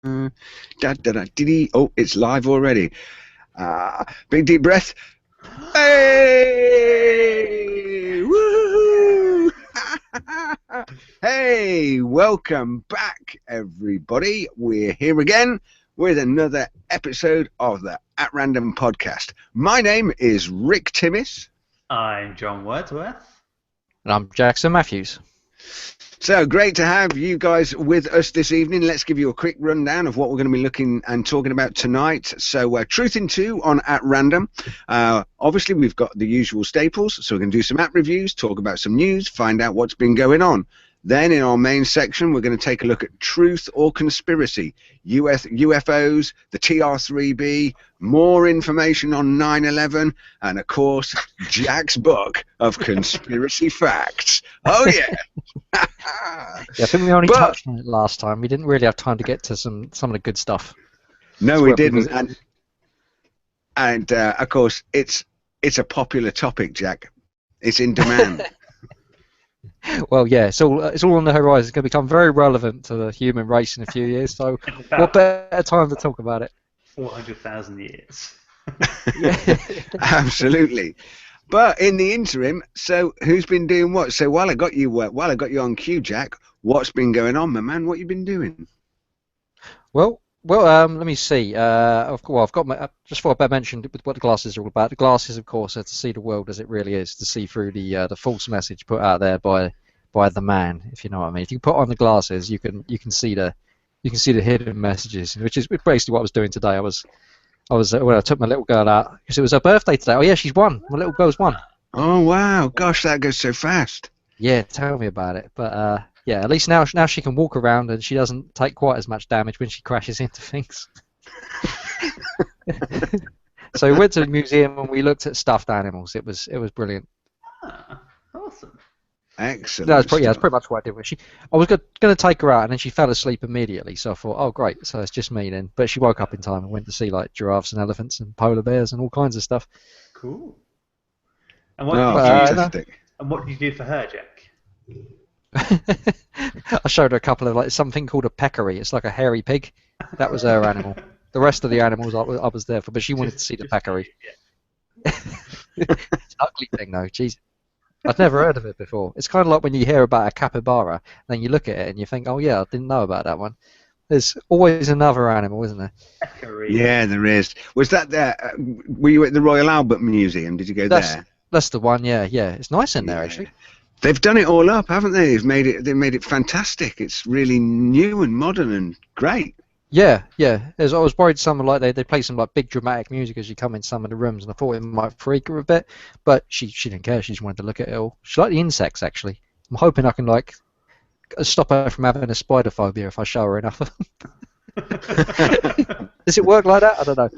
Da, da, da, dee. Oh, it's live already. Big deep breath. Hey! Woohoo! Hey, welcome back, everybody. We're here again with another episode of the AtRandom podcast. My name is Rick Timmis. I'm John Wordsworth. And I'm Jackson Matthews. So great to have you guys with us this evening. Let's give you a quick rundown of what we're going to be looking and talking about tonight. So Truthin 2 on AtRandom. Obviously, we've got the usual staples. So we're going to do some app reviews, talk about some news, find out what's been going on. Then in our main section, we're going to take a look at truth or conspiracy, UFOs, the TR-3B, more information on 9/11, and of course, Jack's book of conspiracy facts. Oh yeah! Yeah, I think we only touched on it last time. We didn't really have time to get to some of the good stuff. No, we didn't. And of course, it's a popular topic, Jack. It's in demand. Well, yeah, it's all on the horizon. It's going to become very relevant to the human race in a few years. So, what better time to talk about it? 400,000 years. Absolutely. But in the interim, so who's been doing what? So while I got you on cue, Jack, what's been going on, my man? What you been doing? Well, let me see. I've got my just before I mentioned what the glasses are all about. The glasses, of course, are to see the world as it really is, to see through the false message put out there by the man, if you know what I mean. If you put on the glasses, you can see the hidden messages, which is basically what I was doing today. I was when I took my little girl out because it was her birthday today. Oh yeah, she's won. My little girl's won. Oh wow, gosh, that goes so fast. Yeah, tell me about it. But yeah, at least now she can walk around and she doesn't take quite as much damage when she crashes into things. So we went to the museum and we looked at stuffed animals. It was brilliant. Awesome. Excellent. That's pretty much what I did. I was going to take her out and then she fell asleep immediately. So I thought, oh great, so it's just me then. But she woke up in time and went to see like giraffes and elephants and polar bears and all kinds of stuff. Cool. And what fantastic. And what did you do for her, Jack? I showed her a couple of something called a peccary. It's like a hairy pig. That was her animal. The rest of the animals I was there for, but she wanted to see the peccary. It's an ugly thing though. Jeez, I'd never heard of it before. It's kind of like when you hear about a capybara, and then you look at it and you think, oh yeah, I didn't know about that one. There's always another animal, isn't there? Peccary. Yeah, there is. Was that there? Were you at the Royal Albert Museum? Did you go there? That's the one. Yeah. It's nice in there actually. They've done it all up, haven't they? They made it fantastic. It's really new and modern and great. Yeah. I was worried someone like they play some like big dramatic music as you come in some of the rooms, and I thought it might freak her a bit, but she didn't care. She just wanted to look at it all. She liked the insects actually. I'm hoping I can like stop her from having a spider phobia if I show her enough of them. Does it work like that? I don't know.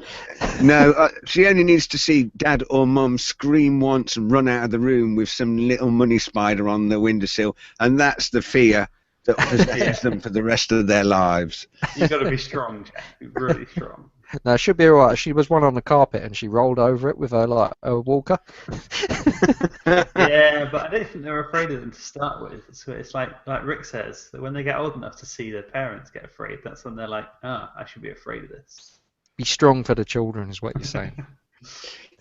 No, she only needs to see Dad or Mum scream once and run out of the room with some little money spider on the windowsill, and that's the fear that possesses them for the rest of their lives. You've got to be strong, Jack. Really strong. No, it should be alright. She was one on the carpet and she rolled over it with her walker. Yeah, but I don't think they're afraid of them to start with. It's like Rick says, that when they get old enough to see their parents get afraid, that's when they're like, I should be afraid of this. Be strong for the children is what you're saying.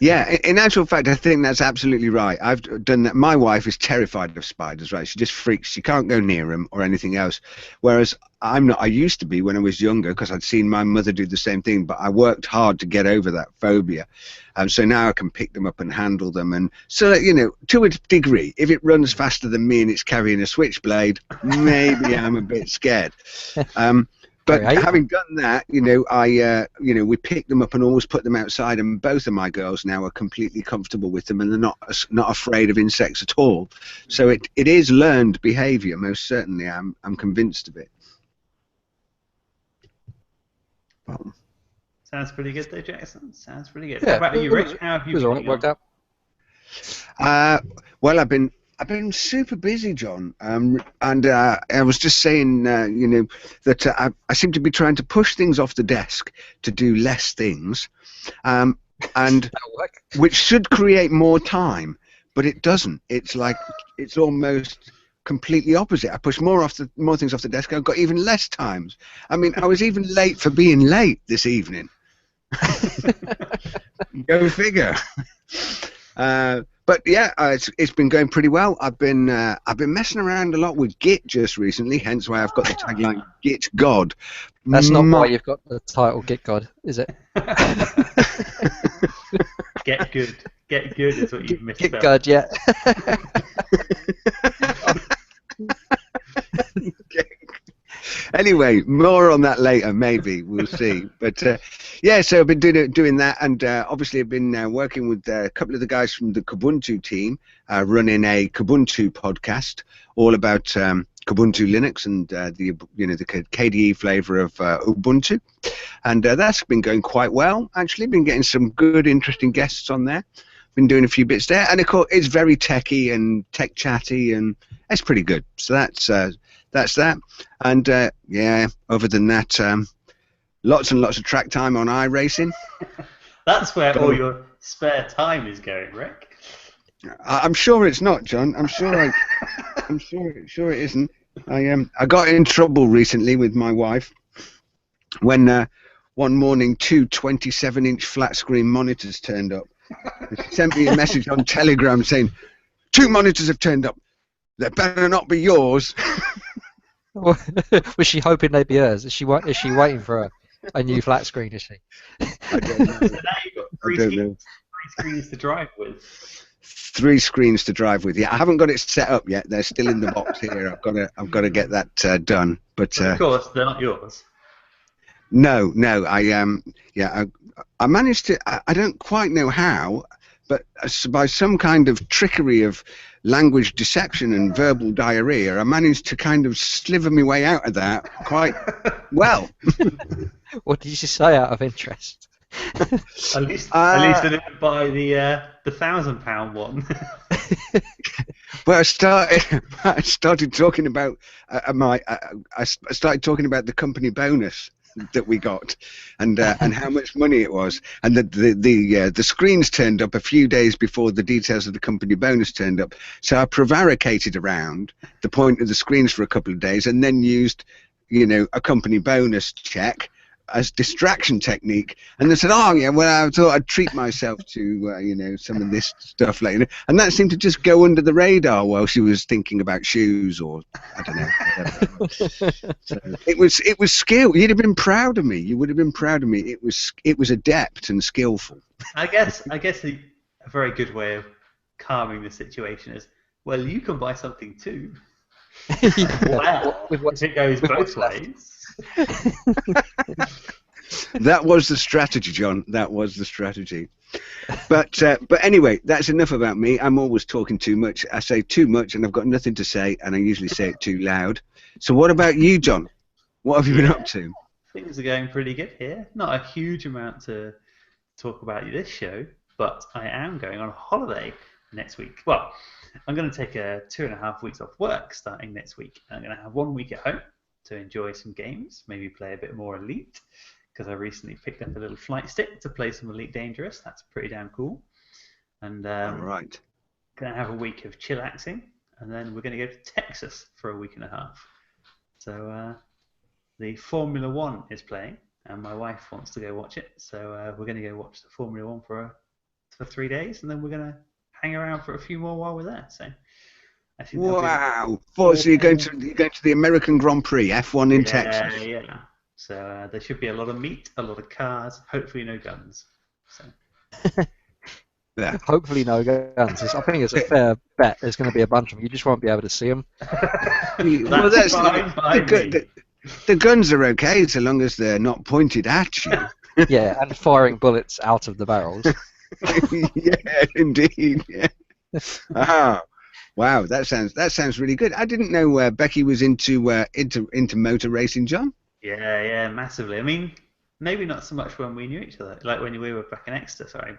Yeah, in actual fact, I think that's absolutely right. I've done that. My wife is terrified of spiders, right? She just freaks. She can't go near them or anything else. Whereas I'm not. I used to be when I was younger because I'd seen my mother do the same thing, but I worked hard to get over that phobia. So now I can pick them up and handle them. And so, to a degree, if it runs faster than me and it's carrying a switchblade, maybe I'm a bit scared. But having done that, we pick them up and always put them outside, and both of my girls now are completely comfortable with them, and they're not afraid of insects at all. So it is learned behaviour, most certainly. I'm convinced of it. Well, sounds pretty good, though, Jackson. Sounds pretty good. Yeah, How about you, Rich? How have you been? It worked out. Well, I've been super busy, John, and I was just saying, that I seem to be trying to push things off the desk to do less things, and which should create more time, but it doesn't. It's like it's almost completely opposite. I pushed more things off the desk. I got even less times. I mean, I was even late for being late this evening. Go figure. But yeah, it's been going pretty well. I've been messing around a lot with Git just recently, hence why I've got the tagline Git God. That's not why you've got the title Git God, is it? Get good. Get good is what you've misspelled. Git God, yeah. Anyway, more on that later, maybe. We'll see. But yeah, so I've been doing that, and obviously I've been working with a couple of the guys from the Kubuntu team, running a Kubuntu podcast all about Kubuntu Linux and the KDE flavor of Ubuntu, and that's been going quite well. Actually, been getting some good, interesting guests on there. Been doing a few bits there, and of course it's very techy and tech chatty, and it's pretty good. So that's that. And yeah, other than that, lots and lots of track time on iRacing. That's where all your spare time is going, Rick. I'm sure it's not, John. I'm sure sure it isn't. I got in trouble recently with my wife when one morning 2 27-inch flat screen monitors turned up. She sent me a message on Telegram saying, 2 monitors have turned up. They better not be yours. Was she hoping they'd be hers? Is she waiting for a new flat screen? Is she? I don't know. So now you've got three screens to drive with. 3 screens to drive with. Yeah, I haven't got it set up yet. They're still in the box here. I've got to get that done. But of course, they're not yours. No. I managed to. I don't quite know how, but by some kind of trickery of language deception and verbal diarrhea, I managed to kind of sliver my way out of that quite well. What did you say out of interest? At least I didn't buy the £1,000 one. Well, I started talking about I started talking about the company bonus that we got, and how much money it was, and the screens turned up a few days before the details of the company bonus turned up. So I prevaricated around the point of the screens for a couple of days, and then used, a company bonus check as distraction technique. And they said, "Oh yeah, well I thought I'd treat myself to some of this stuff later," and that seemed to just go under the radar while she was thinking about shoes or I don't know. Whatever. So it was skill. You'd have been proud of me. You would have been proud of me. It was adept and skillful. I guess a very good way of calming the situation is, well, you can buy something too. Wow, if it goes both ways. That was the strategy, John. That was the strategy. But anyway, that's enough about me. I'm always talking too much. I say too much, and I've got nothing to say, and I usually say it too loud. So what about you, John? What have you been up to? Things are going pretty good here. Not a huge amount to talk about this show, but I am going on a holiday next week. Well, I'm going to take 2.5 weeks off work starting next week. I'm going to have 1 week at home to enjoy some games, maybe play a bit more Elite, because I recently picked up a little flight stick to play some Elite Dangerous. That's pretty damn cool. And All right. Going to have a week of chillaxing, and then we're going to go to Texas for a week and a half. So the Formula One is playing, and my wife wants to go watch it. So we're going to go watch the Formula One for 3 days, and then we're going to hang around for a few more while we're there. So I think wow! So you're going to the American Grand Prix F1 in Texas? Yeah. So there should be a lot of meat, a lot of cars, hopefully no guns. So. Yeah. Hopefully no guns. I think it's a fair bet there's going to be a bunch of them. You just won't be able to see them. Well, that's the guns are okay so long as they're not pointed at you. Yeah, and firing bullets out of the barrels. Yeah, indeed. Yeah. Ah, wow, that sounds really good. I didn't know Becky was into motor racing, John. Yeah, massively. I mean, maybe not so much when we knew each other, like when we were back in Exeter, sorry,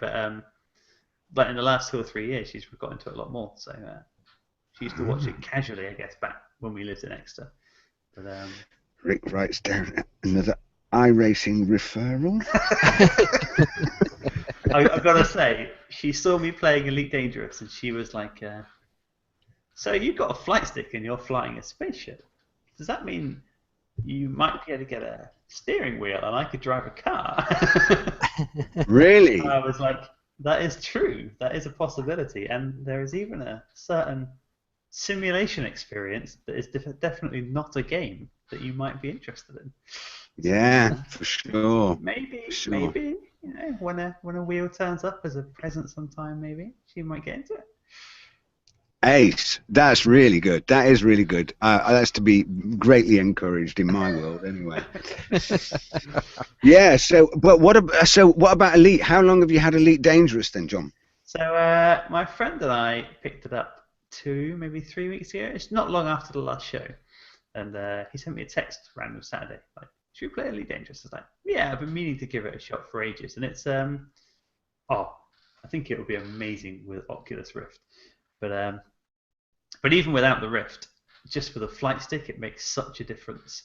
but in the last 2 or 3 years, she's got into it a lot more. So she used to watch it casually, I guess, back when we lived in Exeter. But Rick writes down another iRacing referral. I've got to say, she saw me playing Elite Dangerous, and she was like, So you've got a flight stick and you're flying a spaceship. Does that mean you might be able to get a steering wheel and I could drive a car? Really? And I was like, that is true. That is a possibility. And there is even a certain simulation experience that is definitely not a game that you might be interested in. Yeah, for sure. Maybe, For sure. maybe, when a wheel turns up as a present sometime, maybe she might get into it. Ace, that's really good. That is really good. That's to be greatly encouraged in my world, anyway. Yeah. So, but what about Elite? How long have you had Elite Dangerous then, John? So my friend and I picked it up 2, maybe 3 weeks ago. It's not long after the last show, and he sent me a text random Saturday, like, "Should we play Elite Dangerous?" I was like, "Yeah, I've been meaning to give it a shot for ages," and it's I think it would be amazing with Oculus Rift, but even without the Rift, just with a flight stick, it makes such a difference.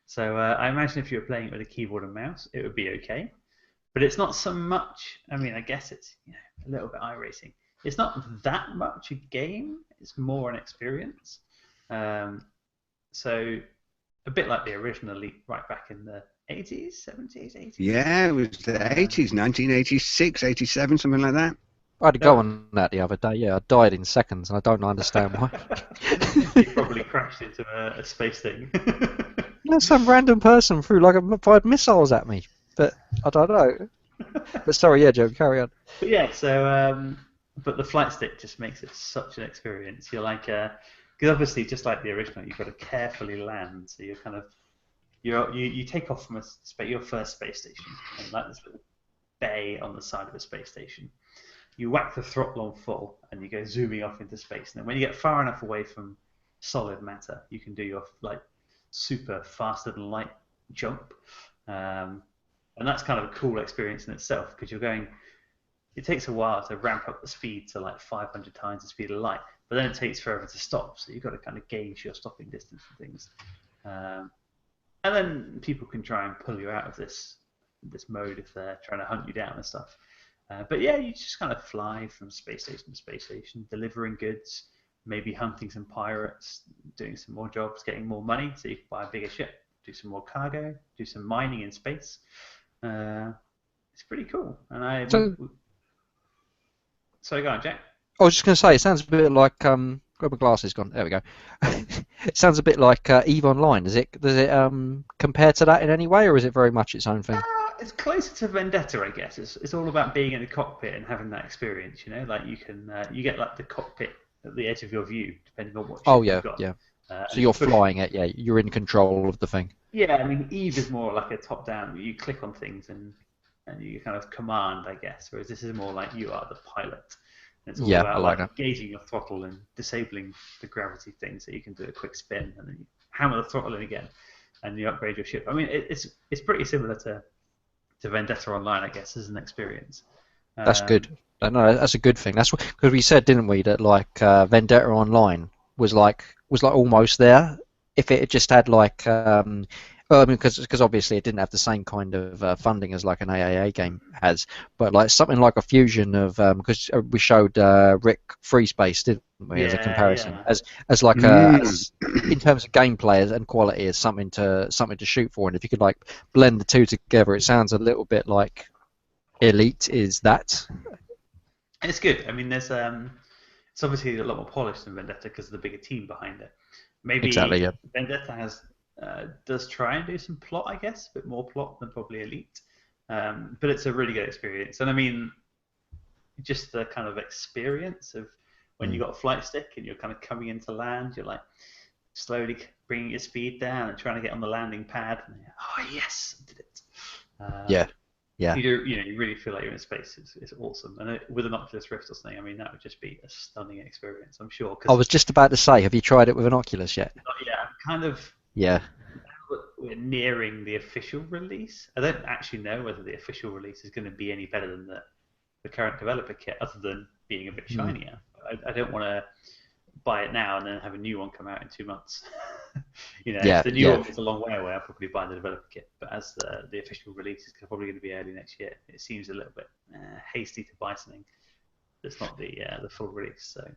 So I imagine if you were playing it with a keyboard and mouse, it would be okay. But it's not so much. I mean, I guess it's a little bit iRacing. It's not that much a game. It's more an experience. So a bit like the original Elite, right back in the 80s, 70s, 80s. Yeah, it was the 80s, 1986, 87, something like that. I had to go on that the other day. Yeah, I died in seconds, and I don't understand why. You probably crashed into a space thing. Some random person threw like 5 missiles at me, but I don't know. But sorry, yeah, Joe, carry on. But yeah, so but the flight stick just makes it such an experience. You're like, because obviously, just like the original, you've got to carefully land. So you're kind of, you take off from your first space station, and like this little bay on the side of a space station. You whack the throttle on full, and you go zooming off into space. And then when you get far enough away from solid matter, you can do your like super faster than light jump. And that's kind of a cool experience in itself, because you're going. It takes a while to ramp up the speed to like 500 times the speed of light, but then it takes forever to stop. So you've got to kind of gauge your stopping distance and things. And then people can try and pull you out of this mode if they're trying to hunt you down and stuff. But yeah, you just kind of fly from space station to space station, delivering goods, maybe hunting some pirates, doing some more jobs, getting more money so you can buy a bigger ship, do some more cargo, do some mining in space. It's pretty cool. And Sorry, go on, Jack. I was just going to say, it sounds a bit like where my glasses gone? There we go. It sounds a bit like EVE Online. Does it compare to that in any way, or is it very much its own thing? It's closer to Vendetta, I guess. It's all about being in the cockpit and having that experience. Like you can you get like the cockpit at the edge of your view, depending on what ship you've got. Yeah. So you're flying it, yeah. You're in control of the thing. Yeah, I mean, EVE is more like a top-down. You click on things and you kind of command, I guess. Whereas this is more like you are the pilot. And it's all about like gauging your throttle and disabling the gravity thing, so you can do a quick spin and then you hammer the throttle in again, and you upgrade your ship. I mean, it's pretty similar to Vendetta Online, I guess, as an experience. That's good. No, that's a good thing. That's because we said, didn't we, that like Vendetta Online was like almost there if it had just had like because obviously it didn't have the same kind of funding as like an AAA game has, but like something like a fusion of because we showed Rick Free Space, didn't we, as a comparison, as like as, in terms of gameplay and quality, as something to shoot for, and if you could like blend the two together, it sounds a little bit like Elite is that. It's good. I mean, there's it's obviously a lot more polished than Vendetta because of the bigger team behind it. Maybe exactly, yeah. Vendetta does try and do some plot, I guess, a bit more plot than probably Elite. But it's a really good experience. And I mean, just the kind of experience of when you got a flight stick and you're kind of coming into land, you're like slowly bringing your speed down and trying to get on the landing pad. And oh, yes, I did it. Yeah. You really feel like you're in space. It's awesome. And with an Oculus Rift or something, I mean, that would just be a stunning experience, I'm sure. I was just about to say, have you tried it with an Oculus yet? Yeah, kind of. Yeah. We're nearing the official release. I don't actually know whether the official release is going to be any better than the current developer kit, other than being a bit shinier. I don't want to buy it now and then have a new one come out in 2 months. If the new one is a long way away, I'll probably buy the developer kit. But as the official release is probably going to be early next year, it seems a little bit hasty to buy something that's not the full release. So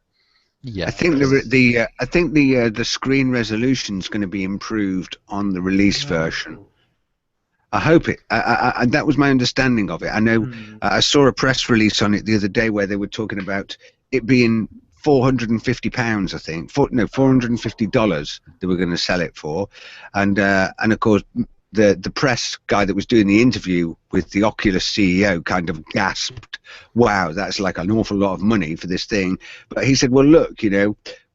Yeah. I think the screen resolution is going to be improved on the release version. Cool. I hope it. That was my understanding of it. I know I saw a press release on it the other day where they were talking about it being £450, I think. $450 they were going to sell it for, and of course the press guy that was doing the interview with the Oculus CEO kind of gasped, "Wow, that's like an awful lot of money for this thing." But he said, "Well, look,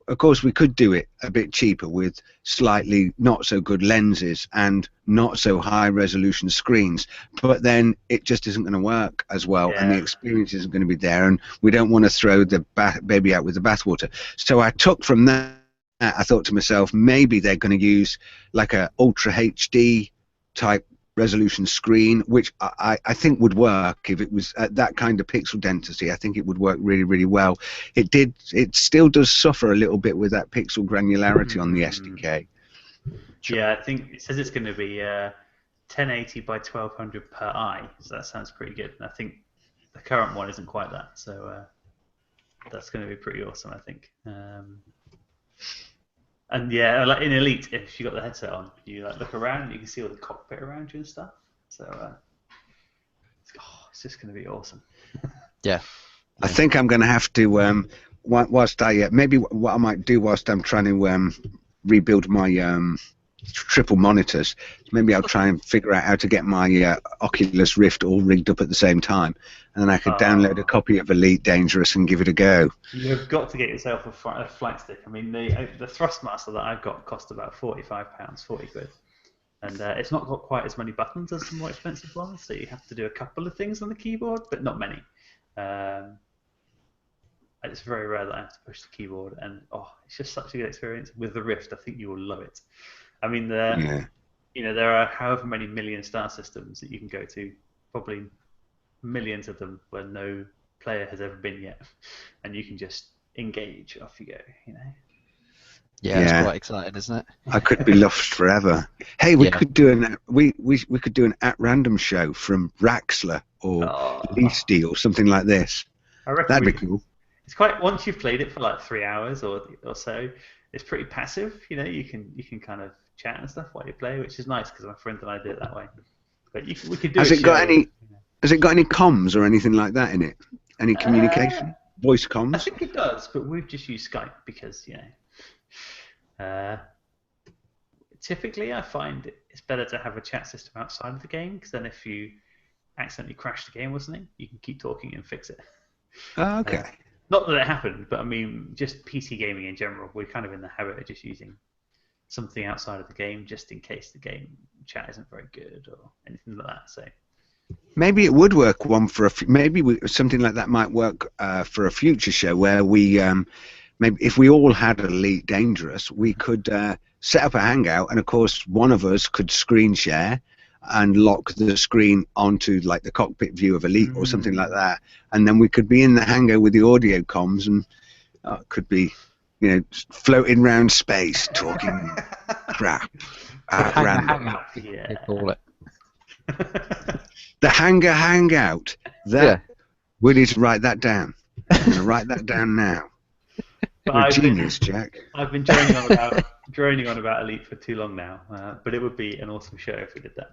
of course we could do it a bit cheaper with slightly not so good lenses and not so high resolution screens, but then it just isn't going to work as well, and the experience isn't going to be there, and we don't want to throw the baby out with the bathwater." So I took from that, I thought to myself, maybe they're going to use like a Ultra HD type resolution screen, which I think would work if it was at that kind of pixel density. I think it would work really, really well. It still does suffer a little bit with that pixel granularity on the SDK. Yeah, I think it says it's going to be 1080 by 1200 per eye, so that sounds pretty good. And I think the current one isn't quite that, so that's going to be pretty awesome, I think. And yeah, like in Elite, if you got the headset on, you like look around and you can see all the cockpit around you and stuff. So it's just going to be awesome. Yeah. I think I'm going to have to whilst maybe what I might do whilst I'm trying to rebuild my triple monitors, maybe I'll try and figure out how to get my Oculus Rift all rigged up at the same time, and then I could download a copy of Elite Dangerous and give it a go. You've got to get yourself a flight stick. I mean, the Thrustmaster that I've got cost about £45, 40 quid. And it's not got quite as many buttons as the more expensive ones, so you have to do a couple of things on the keyboard, but not many. It's very rare that I have to push the keyboard, and it's just such a good experience. With the Rift, I think you will love it. I mean, there are however many million star systems that you can go to, probably millions of them where no player has ever been yet, and you can just engage. Off you go, Yeah, it's quite exciting, isn't it? I could be lost forever. Hey, we could do we could do an AtRandom show from Raxler or Leasty or something like this. I reckon that'd be cool. It's quite, once you've played it for like 3 hours or so, it's pretty passive. You can kind of chat and stuff while you play, which is nice because my friend and I do it that way. But we could do. Has it got any comms or anything like that in it? Any communication, voice comms? I think it does, but we've just used Skype because typically I find it's better to have a chat system outside of the game, because then if you accidentally crash the game or something, you can keep talking and fix it. Okay. Not that it happened, but I mean, just PC gaming in general, we're kind of in the habit of just using something outside of the game, just in case the game chat isn't very good or anything like that. So maybe it would work something like that might work for a future show where we maybe if we all had Elite Dangerous, we could set up a hangout, and of course one of us could screen share and lock the screen onto like the cockpit view of Elite or something like that, and then we could be in the hangar with the audio comms and could be floating around space talking crap at random. Yeah. They call it the hangar hangout. We need to write that down. I'm going to write that down now. You're a genius, Jack. I've been droning on about Elite for too long now, but it would be an awesome show if we did that.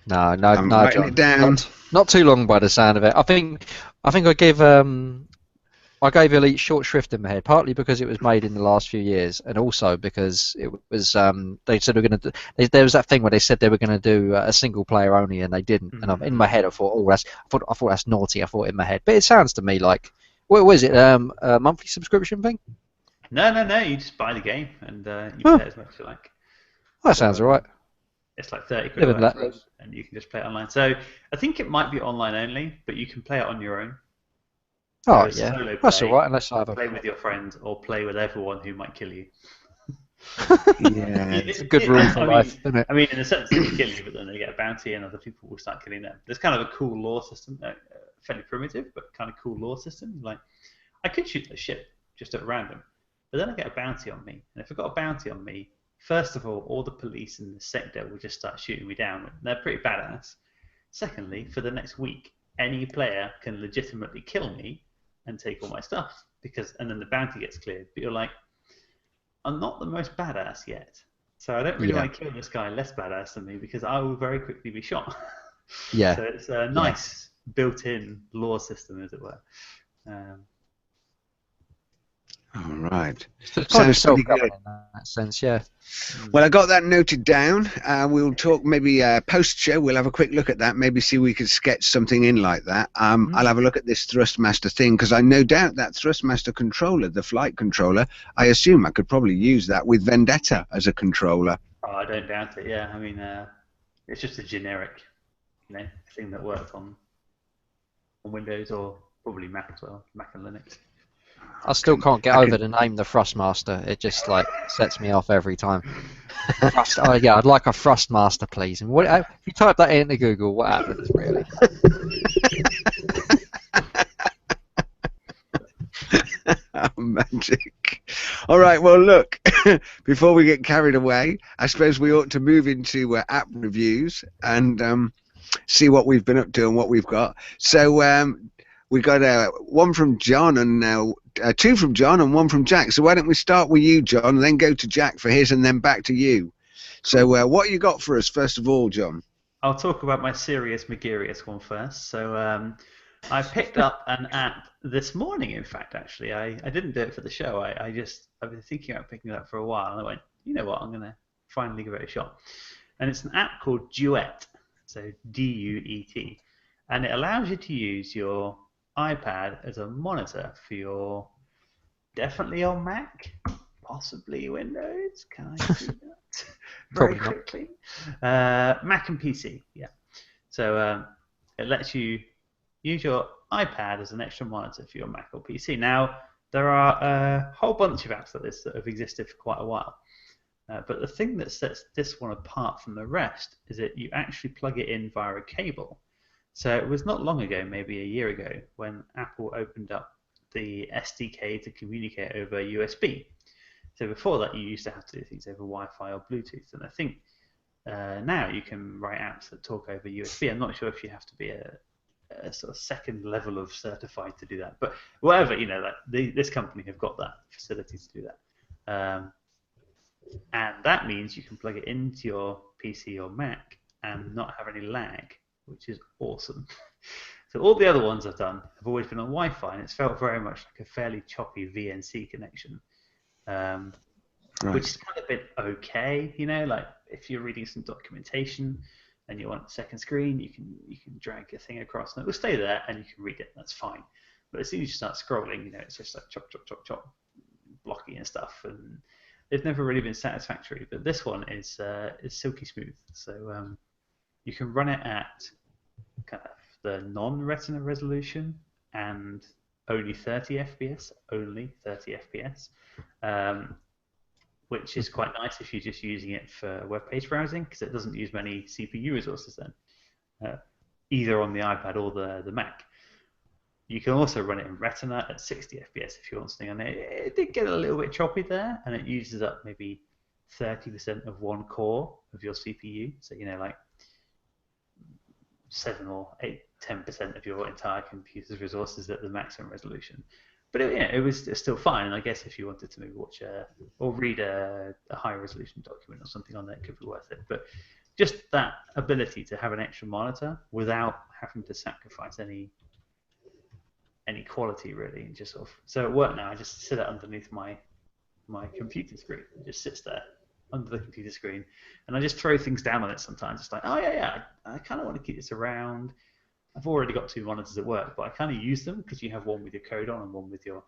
No, John. It down. Not too long by the sound of it. I think I gave Elite short shrift in my head, partly because it was made in the last few years, and also because it was they said we're going to. There was that thing where they said they were going to do a single player only, and they didn't. And in my head, I thought, I thought that's naughty. I thought in my head, but it sounds to me like. What was it? A monthly subscription thing? No. You just buy the game and you play as much as you like. That sounds alright. It's like 30 quid and you can just play it online. So I think it might be online only, but you can play it on your own. Oh yeah, that's alright. Unless I play with your friends or play with everyone who might kill you. Yeah, it's a good rule for life, isn't it? I mean, in a sense, they kill you, but then they get a bounty, and other people will start killing them. There's kind of a cool lore system, fairly primitive, but kind of cool lore system. Like, I could shoot a ship just at random, but then I get a bounty on me, and if I got a bounty on me, first of all the police in the sector will just start shooting me down. They're pretty badass. Secondly, for the next week, any player can legitimately kill me and take all my stuff. and then the bounty gets cleared. But you're like, I'm not the most badass yet, so I don't really want to kill this guy less badass than me because I will very quickly be shot. Yeah. So it's a nice built-in lore system, as it were. All right. Sounds pretty good in that sense, yeah. Well, I got that noted down. We'll talk maybe post-show. We'll have a quick look at that. Maybe see if we could sketch something in like that. I'll have a look at this Thrustmaster thing because I no doubt that Thrustmaster controller, the flight controller, I assume I could probably use that with Vendetta as a controller. Oh, I don't doubt it. Yeah, I mean, it's just a generic, thing that works on Windows or probably Mac as well, Mac and Linux. I still can't get over the name, the Thrustmaster. It just sets me off every time. Oh yeah, I'd like a Thrustmaster, please. And if you type that into Google, what happens really? Oh, magic. All right, well, look, before we get carried away, I suppose we ought to move into app reviews and see what we've been up to and what we've got. So we got one from John and two from John and one from Jack. So why don't we start with you, John, and then go to Jack for his and then back to you. So what you got for us, first of all, John? I'll talk about my serious Megarius one first. So I picked up an app this morning, in fact, actually. I didn't do it for the show. I've been thinking about picking it up for a while, and I went, you know what, I'm going to finally give it a shot. And it's an app called Duet, so D-U-E-T. And it allows you to use your iPad as a monitor for your, definitely on Mac, possibly Windows. Can I do that very quickly? Mac and PC, yeah. So it lets you use your iPad as an extra monitor for your Mac or PC. Now, there are a whole bunch of apps like this that have existed for quite a while. But the thing that sets this one apart from the rest is that you actually plug it in via a cable. So it was not long ago, maybe a year ago, when Apple opened up the SDK to communicate over USB. So before that, you used to have to do things over Wi-Fi or Bluetooth. And I think now you can write apps that talk over USB. I'm not sure if you have to be a sort of second level of certified to do that. But whatever, this company have got that facility to do that. And that means you can plug it into your PC or Mac and not have any lag, which is awesome. So all the other ones I've done have always been on Wi-Fi, and it's felt very much like a fairly choppy VNC connection, which has kind of been okay. Like if you're reading some documentation and you want a second screen, you can drag your thing across, and it will stay there, and you can read it. That's fine. But as soon as you start scrolling, it's just like chop, chop, chop, chop, blocky and stuff, and it's never really been satisfactory. But this one is silky smooth. So you can run it at kind of the non-retina resolution and only 30 FPS, which is quite nice if you're just using it for web page browsing, because it doesn't use many CPU resources then, either on the iPad or the Mac. You can also run it in Retina at 60 FPS if you want something on it. It did get a little bit choppy there, and it uses up maybe 30% of one core of your CPU. So, like 7 or 8, 10% of your entire computer's resources at the maximum resolution. But it was still fine, and I guess if you wanted to maybe watch or read a high resolution document or something on there, it could be worth it. But just that ability to have an extra monitor without having to sacrifice any quality really, and just so at work now I just sit it underneath my computer screen. It just sits there under the computer screen, and I just throw things down on it sometimes. It's like, oh yeah, I kind of want to keep this around. I've already got 2 monitors at work, but I kind of use them because you have one with your code on and one with your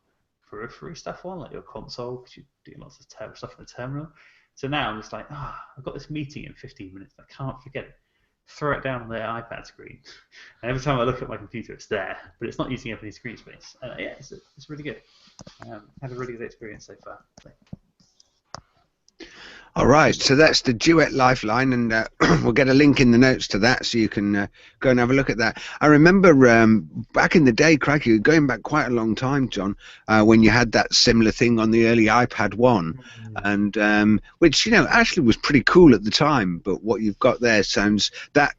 periphery stuff on, like your console, because you're doing lots of stuff in the terminal. So now I'm just like, I've got this meeting in 15 minutes. I can't forget it. Throw it down on the iPad screen. And every time I look at my computer, it's there, but it's not using up any screen space. Yeah, it's really good. Had a really good experience so far. All right, so that's the Duet Lifeline, and we'll get a link in the notes to that so you can go and have a look at that. I remember back in the day, crikey, going back quite a long time, John, when you had that similar thing on the early iPad 1, and which, actually was pretty cool at the time, but what you've got there sounds that,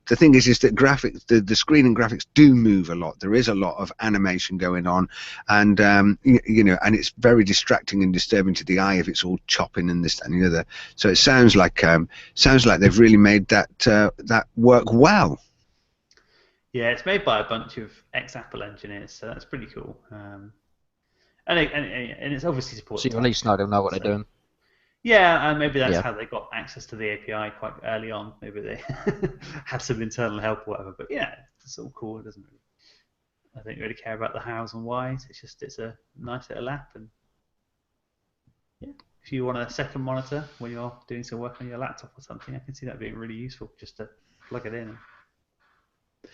the thing is that graphics, the screen and graphics do move a lot. There is a lot of animation going on, and you know, and it's very distracting and disturbing to the eye if it's all chopping and this and the other. So it sounds like they've really made that that work well. Yeah, it's made by a bunch of ex-Apple engineers, so that's pretty cool. And it's obviously supported. So you at least know they'll know what they're doing. Yeah, and maybe that's how they got access to the API quite early on. Maybe they had some internal help or whatever. But yeah, it's all cool. It doesn't really, I don't really care about the hows and whys. It's a nice little app, and yeah, if you want a second monitor when you're doing some work on your laptop or something, I can see that being really useful just to plug it in.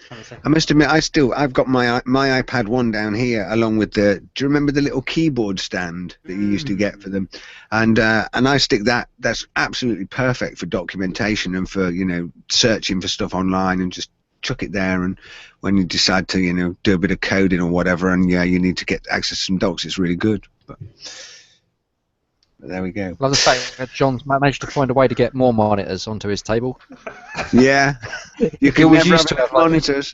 And I must admit, I've got my iPad 1 down here, along with do you remember the little keyboard stand that you used to get for them? And I stick that. That's absolutely perfect for documentation and for, you know, searching for stuff online, and just chuck it there. And when you decide to, you know, do a bit of coding or whatever, and yeah, you need to get access to some docs, it's really good. But there we go. Love the fact that John's managed to find a way to get more monitors onto his table. Yeah, you can never have enough monitors.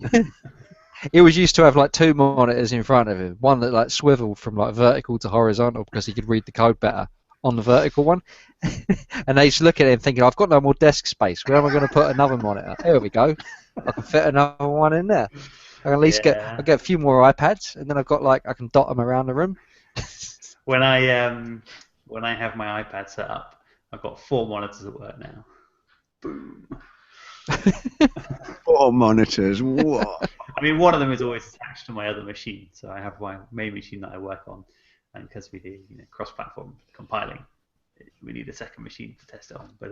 He was used to have like 2 monitors in front of him, one that like swiveled from like vertical to horizontal because he could read the code better on the vertical one. And they used to look at him thinking, I've got no more desk space. Where am I going to put another monitor? Here we go. I can fit another one in there. I can at least get a few more iPads, and then I've got like I can dot them around the room. When I have my iPad set up, I've got 4 monitors at work now. Boom. 4 monitors. What? I mean, one of them is always attached to my other machine, so I have my main machine that I work on, and because we do, you know, cross-platform compiling, we need a second machine to test it on. But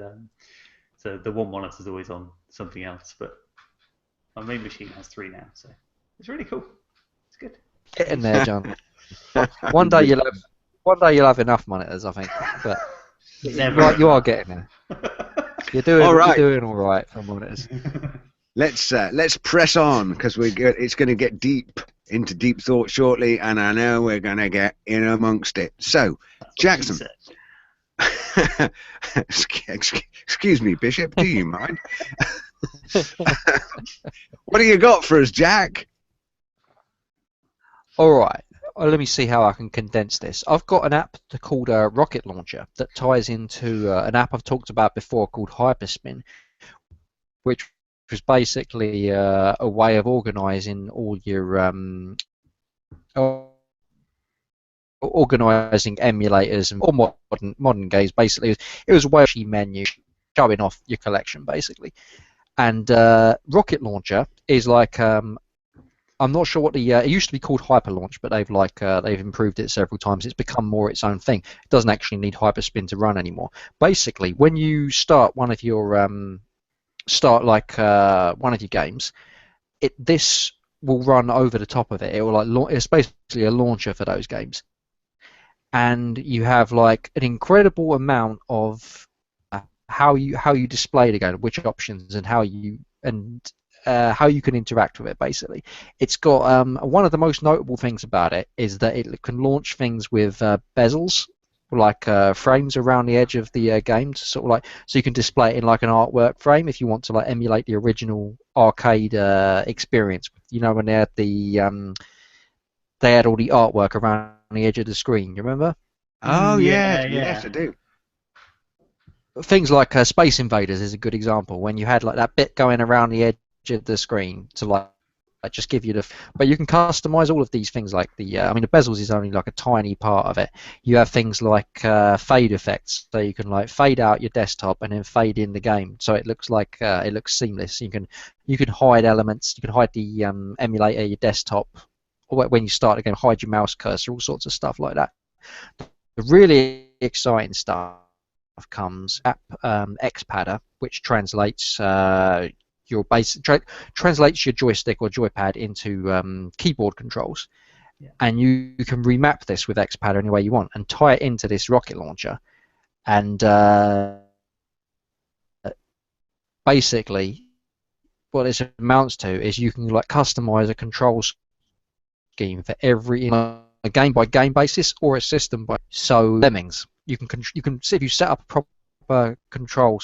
so the one monitor is always on something else, but my main machine has 3 now, so it's really cool. It's good. Get in there, John. One day you'll have enough monitors, I think. But you are getting there. You're doing all right for monitors. Let's press on, because it's going to get deep into deep thought shortly, and I know we're going to get in amongst it. So, Jackson. Excuse me, Bishop. Do you mind? What do you got for us, Jack? All right. Well, let me see how I can condense this. I've got an app called Rocket Launcher that ties into an app I've talked about before called Hyperspin, which was basically a way of organizing all your organizing emulators and all modern games. Basically, it was a way of menu showing off your collection, basically. And Rocket Launcher is like I'm not sure what it used to be called Hyper Launch, but they've improved it several times. It's become more its own thing. It doesn't actually need Hyperspin to run anymore. Basically, when you start one of your one of your games, this will run over the top of it. It will it's basically a launcher for those games, and you have like an incredible amount of how you display the game, which options, and how you can interact with it. Basically, it's got one of the most notable things about it is that it can launch things with bezels, like frames around the edge of the game, to sort of like, so you can display it in like an artwork frame if you want to like emulate the original arcade experience. You know, when they had all the artwork around the edge of the screen. You remember? Oh yeah, yes I do. Things like Space Invaders is a good example, when you had like that bit going around the edge of the screen to like just give you but you can customize all of these things, like the bezels is only like a tiny part of it. You have things like fade effects, so you can like fade out your desktop and then fade in the game, so it looks like it looks seamless. You can hide elements, you can hide the emulator, your desktop, or when you start the game, hide your mouse cursor, all sorts of stuff like that. The really exciting stuff comes app Xpadder, which translates translates your joystick or joypad into keyboard controls, and you can remap this with Xpadder any way you want and tie it into this rocket launcher, and basically what this amounts to is you can like customize a control scheme for every a game by game basis or a system by Lemmings. You can see if you set up a proper control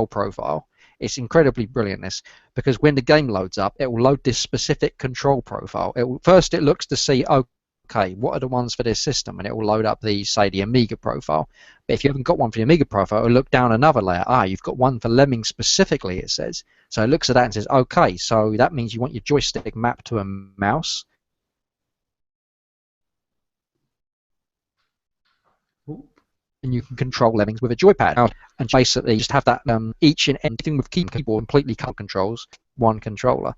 profile, It's incredibly brilliant, this, because when the game loads up, it will load this specific control profile. First it looks to see, okay, what are the ones for this system, and it will load up the, say, the Amiga profile. But if you haven't got one for the Amiga profile, it will look down another layer. You've got one for Lemming specifically, it says. So it looks at that and says, okay, so that means you want your joystick mapped to a mouse. And you can control Lemmings with a joypad, and basically just have that each and anything with keyboard completely color controls one controller.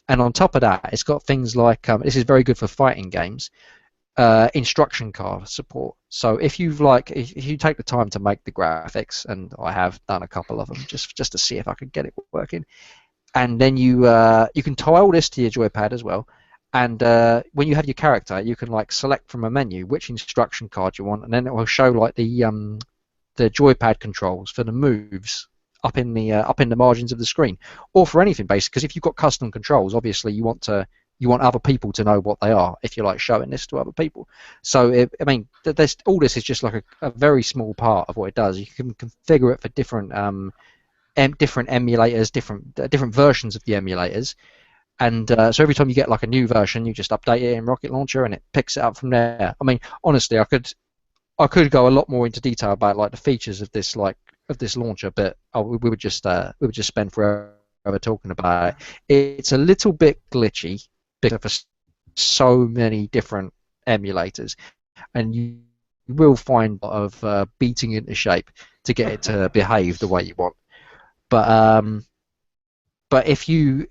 And on top of that, it's got things like this is very good for fighting games. Instruction card support. So if you take the time to make the graphics, and I have done a couple of them just to see if I could get it working, and then you can tie all this to your joypad as well. And when you have your character, you can like select from a menu which instruction card you want, and then it will show like the joypad controls for the moves up in the margins of the screen, or for anything basically. Because if you've got custom controls, obviously you want other people to know what they are if you're like showing this to other people. So I mean, all this is just like a very small part of what it does. You can configure it for different emulators, different versions of the emulators. And so every time you get like a new version, you just update it in Rocket Launcher, and it picks it up from there. I mean, honestly, I could go a lot more into detail about like the features of this launcher, but we would just spend forever talking about it. It's a little bit glitchy because for so many different emulators, and you will find a lot of beating into shape to get it to behave the way you want. But if you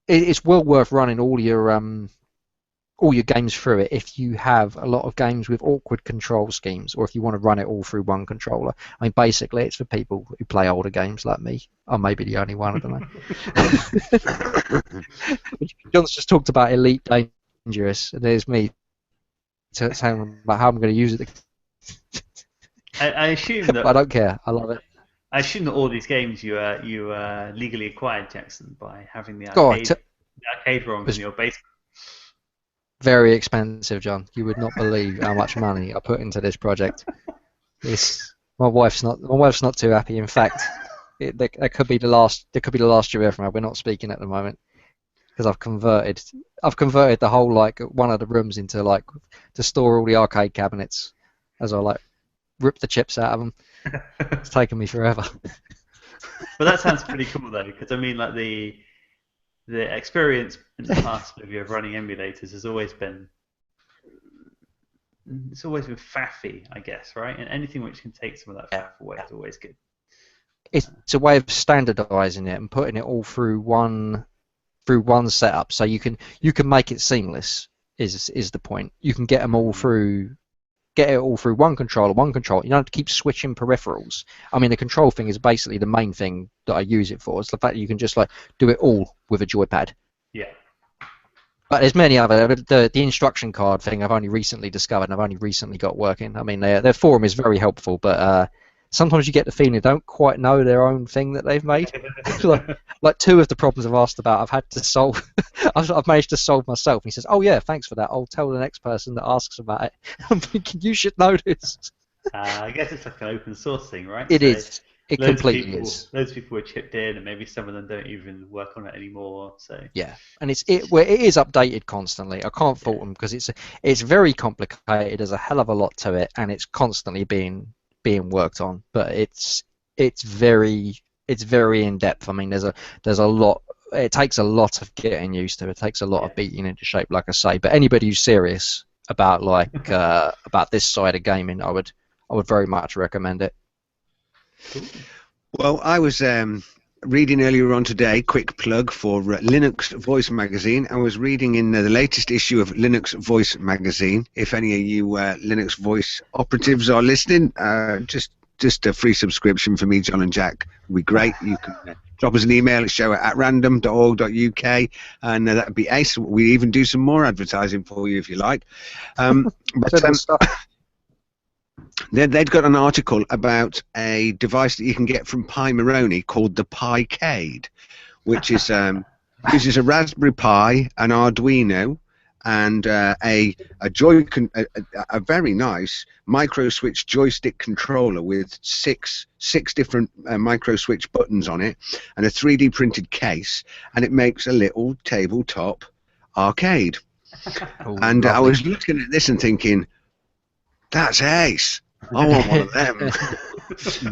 it's well worth running all your games through it if you have a lot of games with awkward control schemes, or if you want to run it all through one controller. I mean, basically, it's for people who play older games like me. I may be the only one, I don't know. John's just talked about Elite Dangerous, and there's me saying about how I'm going to use it. I assume that... I don't care. I love it. I assume that all these games you legally acquired, Jackson, by having the arcade ROMs in your basement. Very expensive, John. You would not believe how much money I put into this project. My wife's not too happy. In fact, that could be the last year ever. We're not speaking at the moment because I've converted the whole one of the rooms into to store all the arcade cabinets as I rip the chips out of them. It's taken me forever. But that sounds pretty cool though, because I mean, the experience in the past of running emulators has always been faffy, I guess, right? And anything which can take some of that faff away is always good. It's a way of standardizing it and putting it all through one setup, so you can make it seamless. Is the point? You can get them all through. Get it all through one controller. You don't have to keep switching peripherals. I mean, the control thing is basically the main thing that I use it for. It's the fact that you can just do it all with a joypad. Yeah. But there's many other. The instruction card thing I've only recently discovered and I've only recently got working. I mean, their forum is very helpful, but sometimes you get the feeling they don't quite know their own thing that they've made. like two of the problems I've asked about, I've had to solve. I've managed to solve myself. And he says, "Oh yeah, thanks for that. I'll tell the next person that asks about it." I'm thinking you should know this. I guess it's like an open source thing, right? It is. It completely is. Loads of people were chipped in, and maybe some of them don't even work on it anymore. So yeah, and it is updated constantly. I can't fault them because it's very complicated. There's a hell of a lot to it, and it's constantly being worked on. But it's very in depth. I mean, there's a lot. It takes a lot of getting used to. It takes a lot of beating into shape, like I say. But anybody who's serious about about this side of gaming, I would very much recommend it. Well, I was reading earlier on today, quick plug for Linux Voice Magazine. I was reading in the latest issue of Linux Voice Magazine. If any of you Linux Voice operatives are listening, just a free subscription for me, John and Jack would be great. You can drop us an email at show@atrandom.org.uk, and that would be ace. We even do some more advertising for you if you like. They've got an article about a device that you can get from Pi Moroni called the Picade, which is uses a Raspberry Pi, an Arduino, and a a very nice micro switch joystick controller with six different micro switch buttons on it, and a 3D printed case, and it makes a little tabletop arcade. Oh, And I lovely. was looking at this and thinking, that's ace. I want one of them.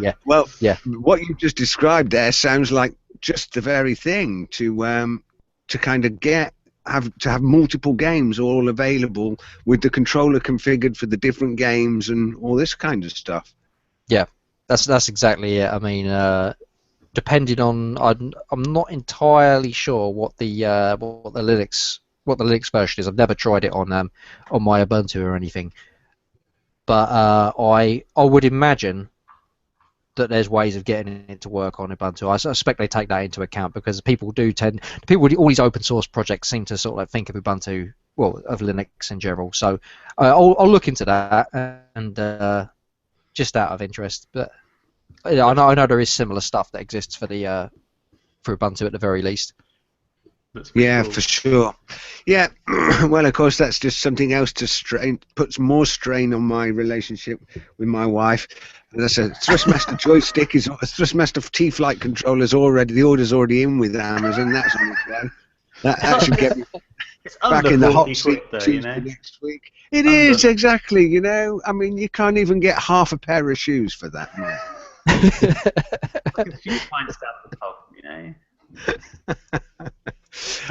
Yeah. Well, Yeah. what you just described there sounds like just the very thing to kind of have multiple games all available with the controller configured for the different games and all this kind of stuff. Yeah, that's exactly it. I mean, depending on, I'm not entirely sure what the Linux version is. I've never tried it on my Ubuntu or anything, but I would imagine that there's ways of getting it to work on Ubuntu. I suspect they take that into account because people with all these open source projects seem to sort of like think of Ubuntu, well, of Linux in general. So I'll look into that and just out of interest. But I know there is similar stuff that exists for Ubuntu at the very least. Yeah, cool. for sure. Yeah, well, of course, that's just something else puts more strain on my relationship with my wife. And that's a Thrustmaster joystick a Thrustmaster T-Flight controller's the order's already in with Amazon. That's on its way. That should get me It's back under in the 40 hot seat quid though, Tuesday next week. It Under- is, exactly, you know. I mean, you can't even get half a pair of shoes for that money. Like a few pints down the pub, you know.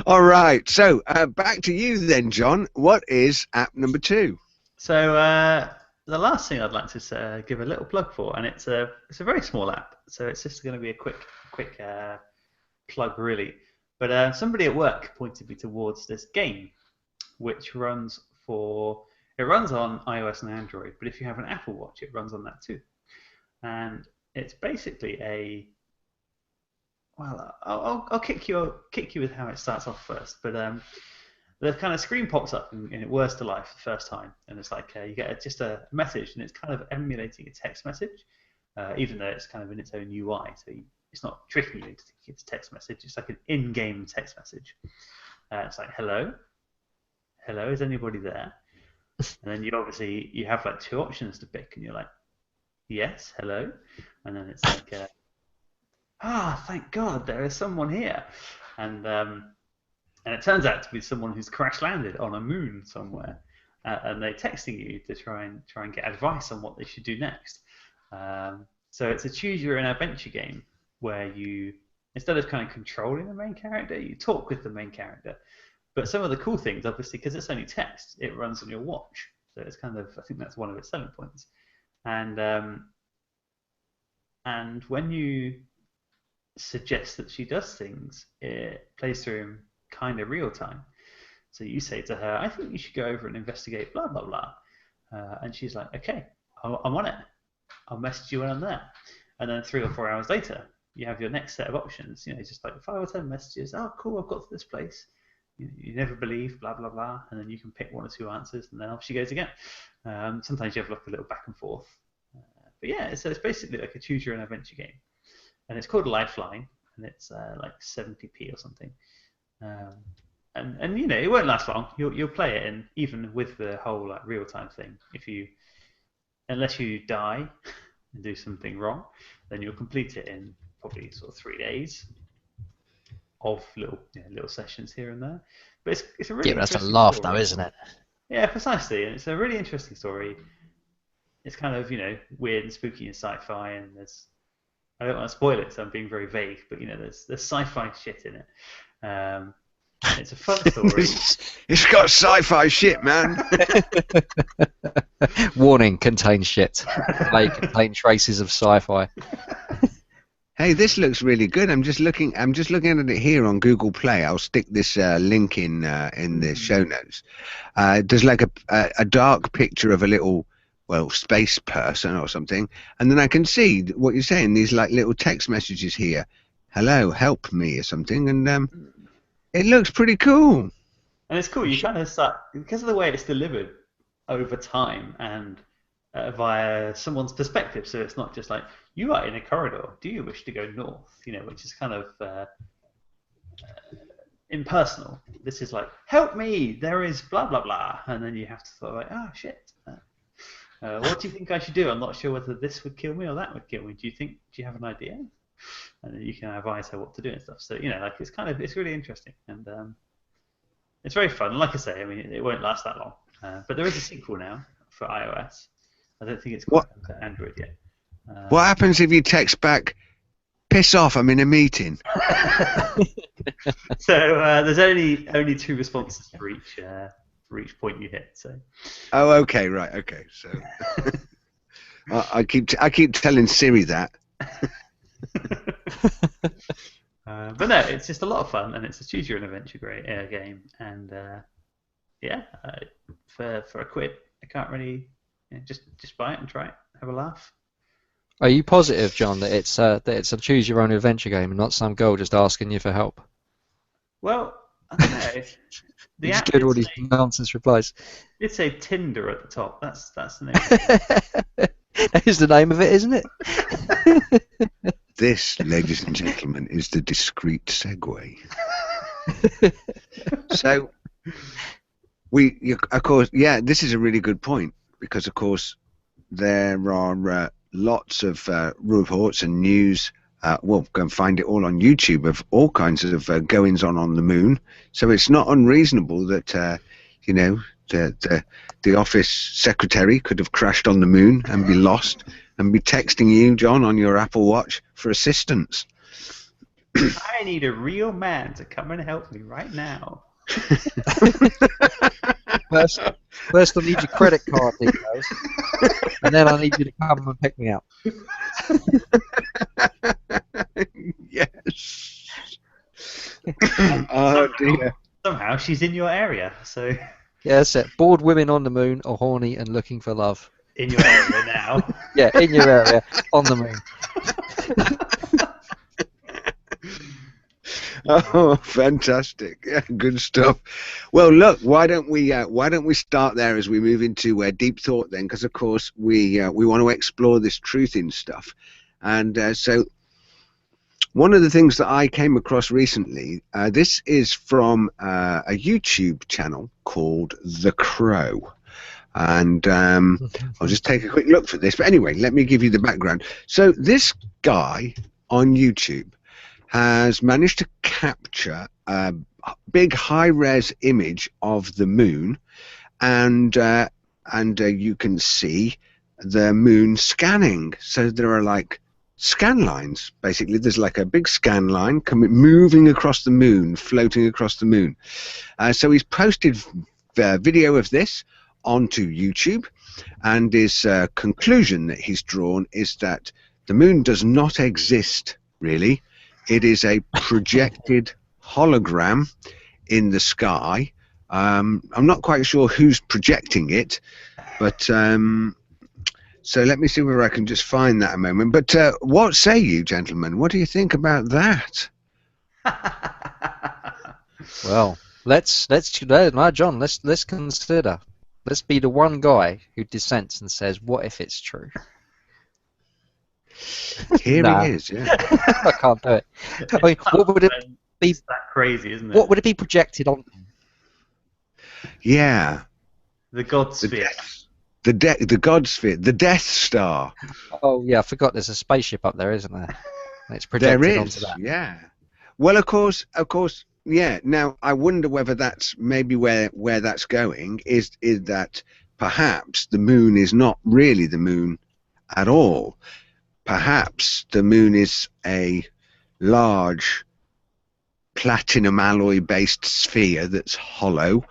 All right, so back to you then, John. What is app number 2? So the last thing I'd like to give a little plug for, and it's a very small app, so it's just going to be a quick plug really. But somebody at work pointed me towards this game, which runs on iOS and Android. But if you have an Apple Watch, it runs on that too. And it's basically I'll kick you with how it starts off first. But the kind of screen pops up and it whirs to life the first time, and it's like you get just a message, and it's kind of emulating a text message, even though it's kind of in its own UI. So it's not tricking you to think it's a text message. It's like an in-game text message. It's like, hello, is anybody there? And then you have like 2 options to pick, and you're like, yes, hello, and then it's like, thank God there is someone here, and it turns out to be someone who's crash landed on a moon somewhere, and they're texting you to try and get advice on what they should do next. So it's a choose your own adventure game where you, instead of kind of controlling the main character, you talk with the main character. But some of the cool things, obviously, because it's only text, it runs on your watch. So it's kind of, I think that's one of its selling points. And when you suggest that she does things, it plays through in kind of real time. So you say to her, I think you should go over and investigate blah, blah, blah. And she's like, okay, I'm on it. I'll message you when I'm there. And then 3 or 4 hours later, you have your next set of options. You know, just like 5 or 10 messages. Oh, cool, I've got to this place. You never believe, blah, blah, blah. And then you can pick 1 or 2 answers, and then off she goes again. Sometimes you have like a little back and forth. But yeah, so it's basically like a choose your own adventure game. And it's called Lifeline, and it's like 70p or something. And you know, it won't last long. You'll play it, and even with the whole like real time thing, unless you die and do something wrong, then you'll complete it in probably sort of 3 days of little sessions here and there. But it's a really But that's a interesting laugh story. though, isn't it? Yeah, precisely, and it's a really interesting story. It's kind of weird and spooky and sci-fi, and I don't want to spoil it, so I'm being very vague. But there's sci-fi shit in it. It's a fun story. It's got sci-fi shit, man. Warning: contains shit. May contain traces of sci-fi. Hey, this looks really good. I'm just looking at it here on Google Play. I'll stick this link in the show notes. There's like a dark picture of a little, space person or something, and then I can see what you're saying. These like little text messages here. Hello, help me or something, and it looks pretty cool. And it's cool. You kind of start, because of the way it's delivered over time and via someone's perspective. So it's not just like, you are in a corridor. Do you wish to go north? Which is kind of impersonal. this is like, help me, there is blah blah blah, and then you have to sort of like, oh shit. What do you think I should do? I'm not sure whether this would kill me or that would kill me. Do you have an idea? And then you can advise her what to do and stuff. So like it's really interesting, and it's very fun. And like I say, I mean, it won't last that long. But there is a sequel now for iOS. I don't think it's quite to Android yet. What happens if you text back, piss off, I'm in a meeting? So there's only 2 responses for each point you hit. So. Oh, okay, right, okay. So I keep telling Siri that. But no, it's just a lot of fun, and it's a choose your own adventure game, and for a quid, I can't really just buy it and try it, have a laugh. Are you positive, John, that it's a choose your own adventure game and not some girl just asking you for help? Well, I don't know. You just get all these nonsense replies. It'd say Tinder at the top. That's the name. That is the name of it, isn't it? This, ladies and gentlemen, is the discreet segue. So, of course, this is a really good point, because, of course, there are lots of reports and news. Go and find it all on YouTube of all kinds of goings on the moon. So it's not unreasonable that the office secretary could have crashed on the moon and be lost and be texting you, John, on your Apple Watch for assistance. I need a real man to come and help me right now. First I need your credit card details, and then I need you to come and pick me up. Yes. Oh dear. Somehow she's in your area, so. Yeah, that's it. Bored women on the moon are horny and looking for love. In your area now. Yeah, in your area, on the moon. Oh, fantastic! Yeah, good stuff. Well, look, why don't we start there as we move into deep thought then? Because of course we want to explore this Truthin stuff, and so one of the things that I came across recently, this is from a YouTube channel called The Crow. And I'll just take a quick look for this. But anyway, let me give you the background. So this guy on YouTube has managed to capture a big high-res image of the moon, and you can see the moon scanning. So there are like scan lines, basically. There's like a big scan line moving across the moon, floating across the moon. So he's posted video of this onto YouTube, and his conclusion that he's drawn is that the moon does not exist, really. It is a projected hologram in the sky. I'm not quite sure who's projecting it, but so let me see whether I can just find that a moment. But what say you, gentlemen? What do you think about that? Well, John, let's consider. Let's be the one guy who dissents and says, "What if it's true?" Here he is. Yeah. I can't do it. I mean, what would it be? It's that crazy, isn't it? What would it be projected on? Yeah. The God sphere. The God sphere. The Death Star. Oh yeah, I forgot. There's a spaceship up there, isn't there? And it's projected onto that. Yeah. Well, of course. Yeah. Now, I wonder whether that's maybe where that's going. Is that perhaps the moon is not really the moon at all? Perhaps the moon is a large platinum alloy-based sphere that's hollow,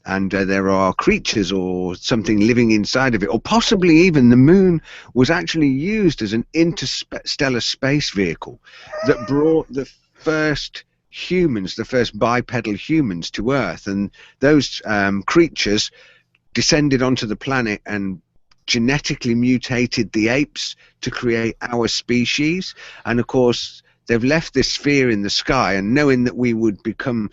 and there are creatures or something living inside of it, or possibly even the moon was actually used as an interstellar space vehicle that brought the first humans, the first bipedal humans to Earth, and those creatures descended onto the planet and genetically mutated the apes to create our species. And of course they've left this sphere in the sky, and knowing that we would become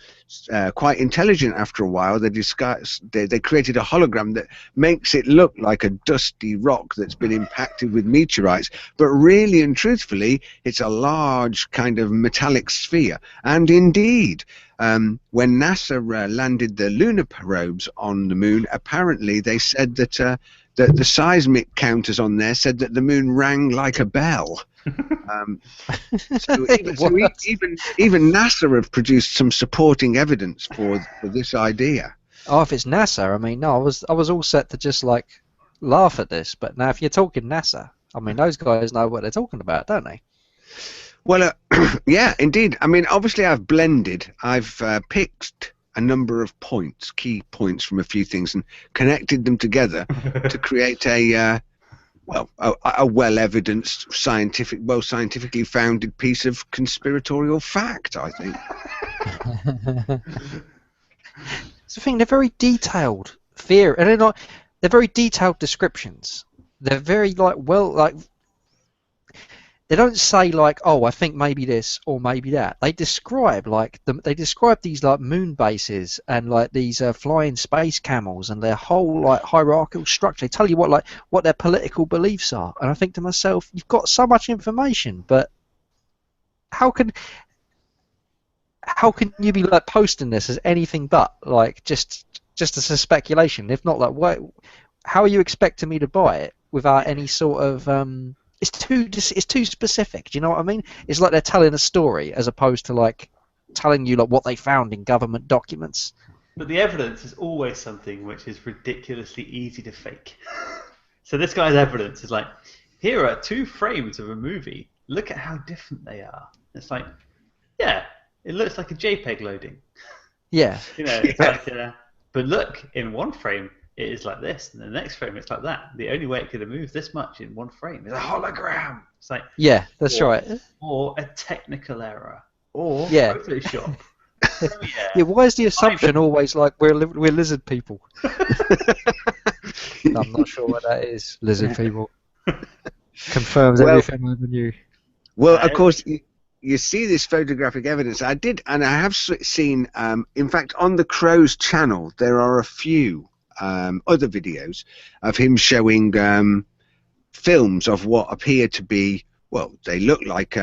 quite intelligent after a while, they created a hologram that makes it look like a dusty rock that's been impacted with meteorites, but really and truthfully, it's a large kind of metallic sphere. And indeed, when NASA landed the lunar probes on the moon, apparently they said that the seismic counters on there said that the moon rang like a bell. So even NASA have produced some supporting evidence for this idea. Oh, if it's NASA, I mean, no, I was all set to just like laugh at this, but now if you're talking NASA, I mean, those guys know what they're talking about, don't they? Well, yeah, indeed. I mean, obviously, I've blended. I've picked a number of points, key points from a few things, and connected them together to create a well-evidenced, scientifically founded piece of conspiratorial fact, I think. It's the thing, they're very detailed and they're very detailed descriptions. They're very they don't say like, oh, I think maybe this or maybe that. They describe these like moon bases and like these flying space camels and their whole like hierarchical structure. They tell you what their political beliefs are. And I think to myself, you've got so much information, but how can you be like posting this as anything but like just as a speculation? If not, like, how are you expecting me to buy it without any sort of It's too specific. Do you know what I mean? It's like they're telling a story as opposed to like telling you like what they found in government documents. But the evidence is always something which is ridiculously easy to fake. So this guy's evidence is like, here are 2 frames of a movie. Look at how different they are. It's like, yeah, it looks like a JPEG loading. Yeah. You know, it's like, but look, in one frame, it is like this, and the next frame it's like that. The only way it could have moved this much in one frame is a hologram. It's like, yeah, that's right. Or a technical error, or yeah. Photoshop. Yeah, why is the assumption always like we're lizard people? I'm not sure what that is. Lizard people confirms everything I ever knew. Well, of course. You see this photographic evidence. I have seen. In fact, on the Crow's channel, there are a few other videos of him showing films of what appear to be, well, they look like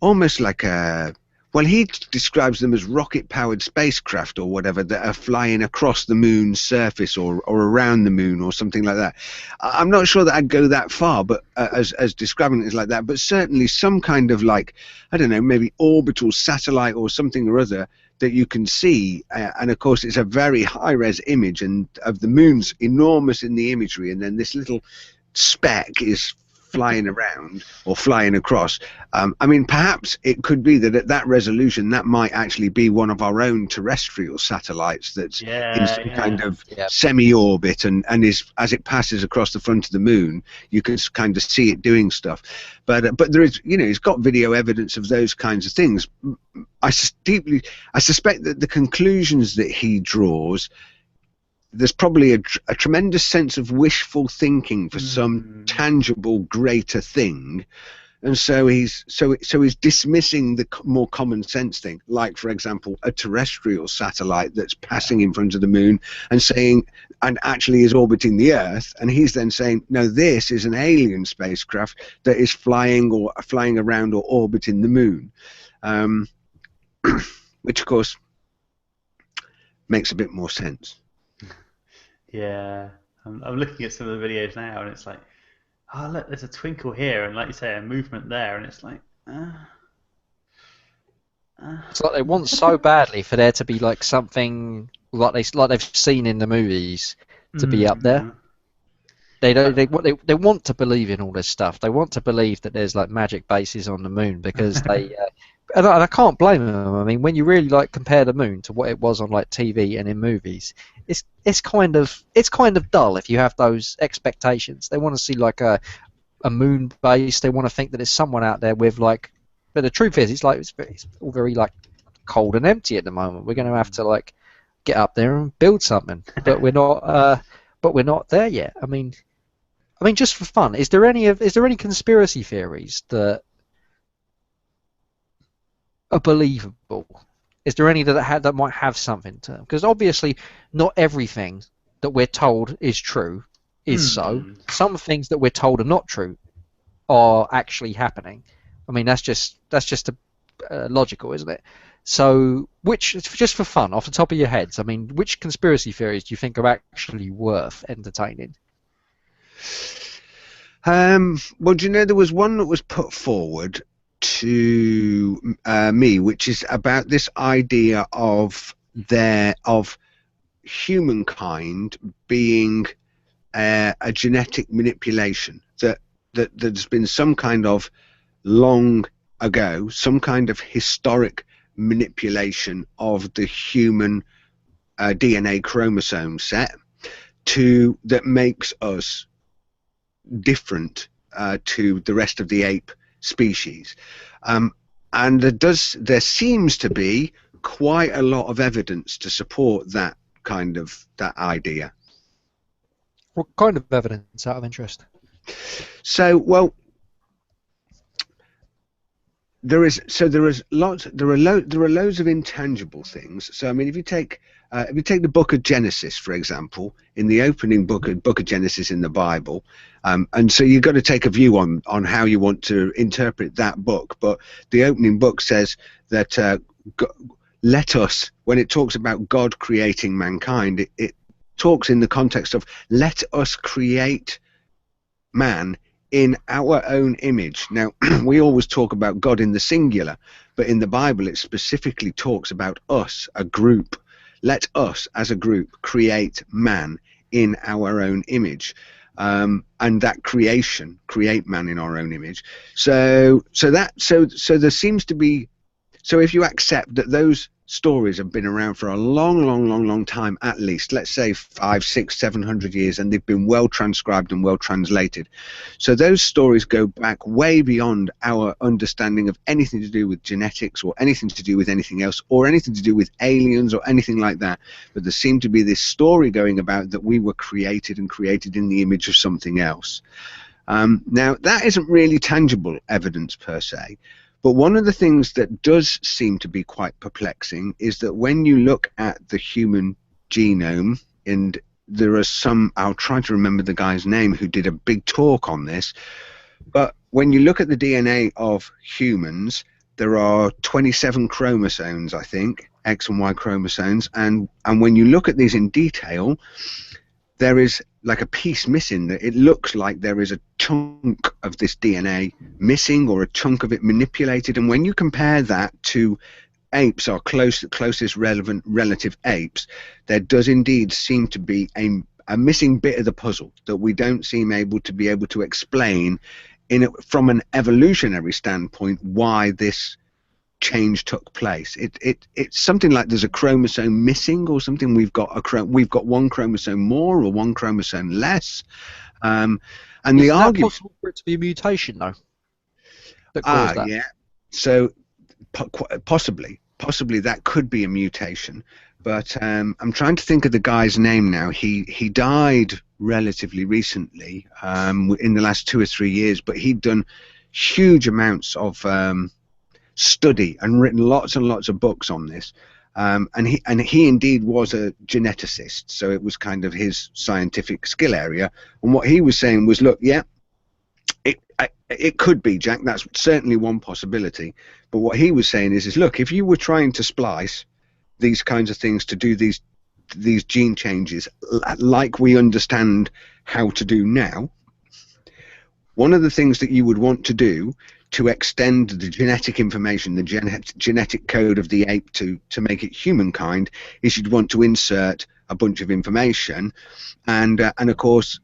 almost like a, well, he describes them as rocket-powered spacecraft or whatever that are flying across the moon's surface or around the moon or something like that. I'm not sure that I'd go that far, but as describing it like that, but certainly some kind of like, I don't know, maybe orbital satellite or something or other that you can see, and of course it's a very high-res image and of the moon's enormous in the imagery, and then this little speck is flying around or flying across. I mean, perhaps it could be that at that resolution that might actually be one of our own terrestrial satellites that's in some kind of semi-orbit, and is, as it passes across the front of the moon, you can kind of see it doing stuff. But there is, you know, he's got video evidence of those kinds of things. I suspect that the conclusions that he draws, there's probably a tremendous sense of wishful thinking for some tangible greater thing, and so he's dismissing the more common sense thing, like, for example, a terrestrial satellite that's passing in front of the moon and actually is orbiting the Earth, and he's then saying, no, this is an alien spacecraft that is flying around or orbiting the moon, which of course makes a bit more sense. Yeah, I'm looking at some of the videos now, and it's like, oh look, there's a twinkle here, and like you say, a movement there, and it's like, It's like they want so badly for there to be like something like they've seen in the movies to be up there. They want to believe in all this stuff. They want to believe that there's like magic bases on the moon because they. And I can't blame them. I mean, when you really like compare the moon to what it was on like TV and in movies, it's kind of dull if you have those expectations. They want to see like a moon base. They want to think that there's someone out there with like. But the truth is, it's all very like cold and empty at the moment. We're going to have to like get up there and build something, but we're not. But we're not there yet. I mean, just for fun, is there any conspiracy theories that are believable? Is there any that might have something to them? Because obviously not everything that we're told is true is so. Some things that we're told are not true are actually happening. I mean, that's just logical, isn't it? So, which, just for fun, off the top of your heads, I mean, which conspiracy theories do you think are actually worth entertaining? Well, do you know, there was one that was put forward to me, which is about this idea of humankind being a genetic manipulation, that there's been some kind of long ago, some kind of historic manipulation of the human DNA chromosome set that makes us different to the rest of the ape species, and there seems to be quite a lot of evidence to support that idea. What kind of evidence, out of interest? So, well, there are loads of intangible things. So, I mean, if you take the book of Genesis, for example, in the opening book of Genesis in the Bible, and so you've got to take a view on how you want to interpret that book. But the opening book says that let us, when it talks about God creating mankind, it talks in the context of let us create man in our own image. Now, we always talk about God in the singular, but in the Bible it specifically talks about us, a group. Let us, as a group, create man in our own image, and that create man in our own image. So there seems to be. So if you accept that those stories have been around for a long time, at least, let's say 500, 600, 700 years, and they've been well transcribed and well translated. So those stories go back way beyond our understanding of anything to do with genetics or anything to do with anything else or anything to do with aliens or anything like that. But there seemed to be this story going about that we were created in the image of something else. Now, that isn't really tangible evidence per se. But one of the things that does seem to be quite perplexing is that when you look at the human genome, and there are some, I'll try to remember the guy's name who did a big talk on this, but when you look at the DNA of humans, there are 27 chromosomes, I think, X and Y chromosomes, and when you look at these in detail, there is like a piece missing. That it looks like there is a chunk of this DNA missing, or a chunk of it manipulated. And when you compare that to apes, our closest relevant relative apes, there does indeed seem to be a missing bit of the puzzle that we don't seem able to explain from an evolutionary standpoint why this change took place. It's something like there's a chromosome missing or something. We've got one chromosome more or one chromosome less, and the argument. Possible for it to be a mutation, though, that caused that? Yeah. So possibly that could be a mutation, but I'm trying to think of the guy's name now. He died relatively recently, in the last 2 or 3 years, but he'd done huge amounts of study and written lots and lots of books on this, and he indeed was a geneticist, so it was kind of his scientific skill area. And what he was saying was, look, yeah, it could be, Jack, that's certainly one possibility, but what he was saying is look, if you were trying to splice these kinds of things to do these gene changes like we understand how to do now, one of the things that you would want to do to extend the genetic information, the genetic code of the ape to make it humankind, is you'd want to insert a bunch of information, and of course,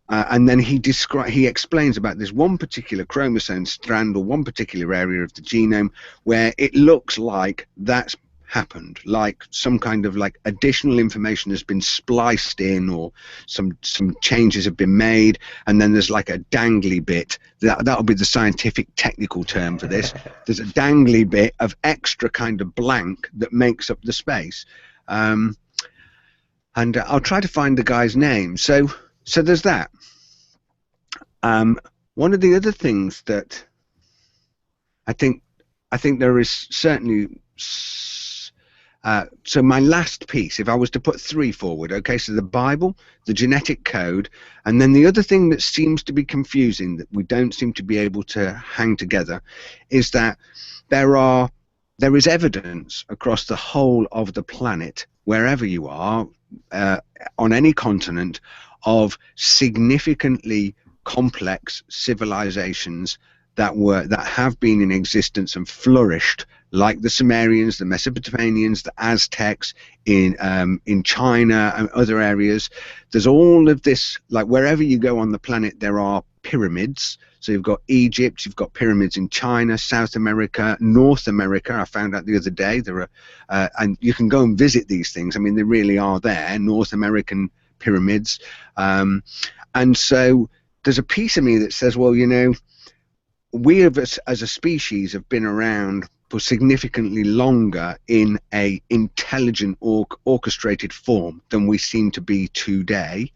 and then he explains about this one particular chromosome strand or one particular area of the genome where it looks like that's happened, like some kind of like additional information has been spliced in, or some changes have been made, and then there's like a dangly bit, that'll be the scientific technical term for this. There's a dangly bit of extra kind of blank that makes up the space, and I'll try to find the guy's name. So there's that. One of the other things that I think I think there is certainly. So my last piece, if I was to put three forward, okay, so the Bible, the genetic code, and then the other thing that seems to be confusing that we don't seem to be able to hang together is that there is evidence across the whole of the planet, wherever you are, on any continent, of significantly complex civilizations that have been in existence and flourished, like the Sumerians, the Mesopotamians, the Aztecs, in China and other areas. There's all of this, like wherever you go on the planet, there are pyramids. So you've got Egypt, you've got pyramids in China, South America, North America. I found out the other day there are, and you can go and visit these things. I mean, they really are there, North American pyramids. And so there's a piece of me that says, well, you know, we have, as a species, have been around for significantly longer in a intelligent orchestrated form than we seem to be today,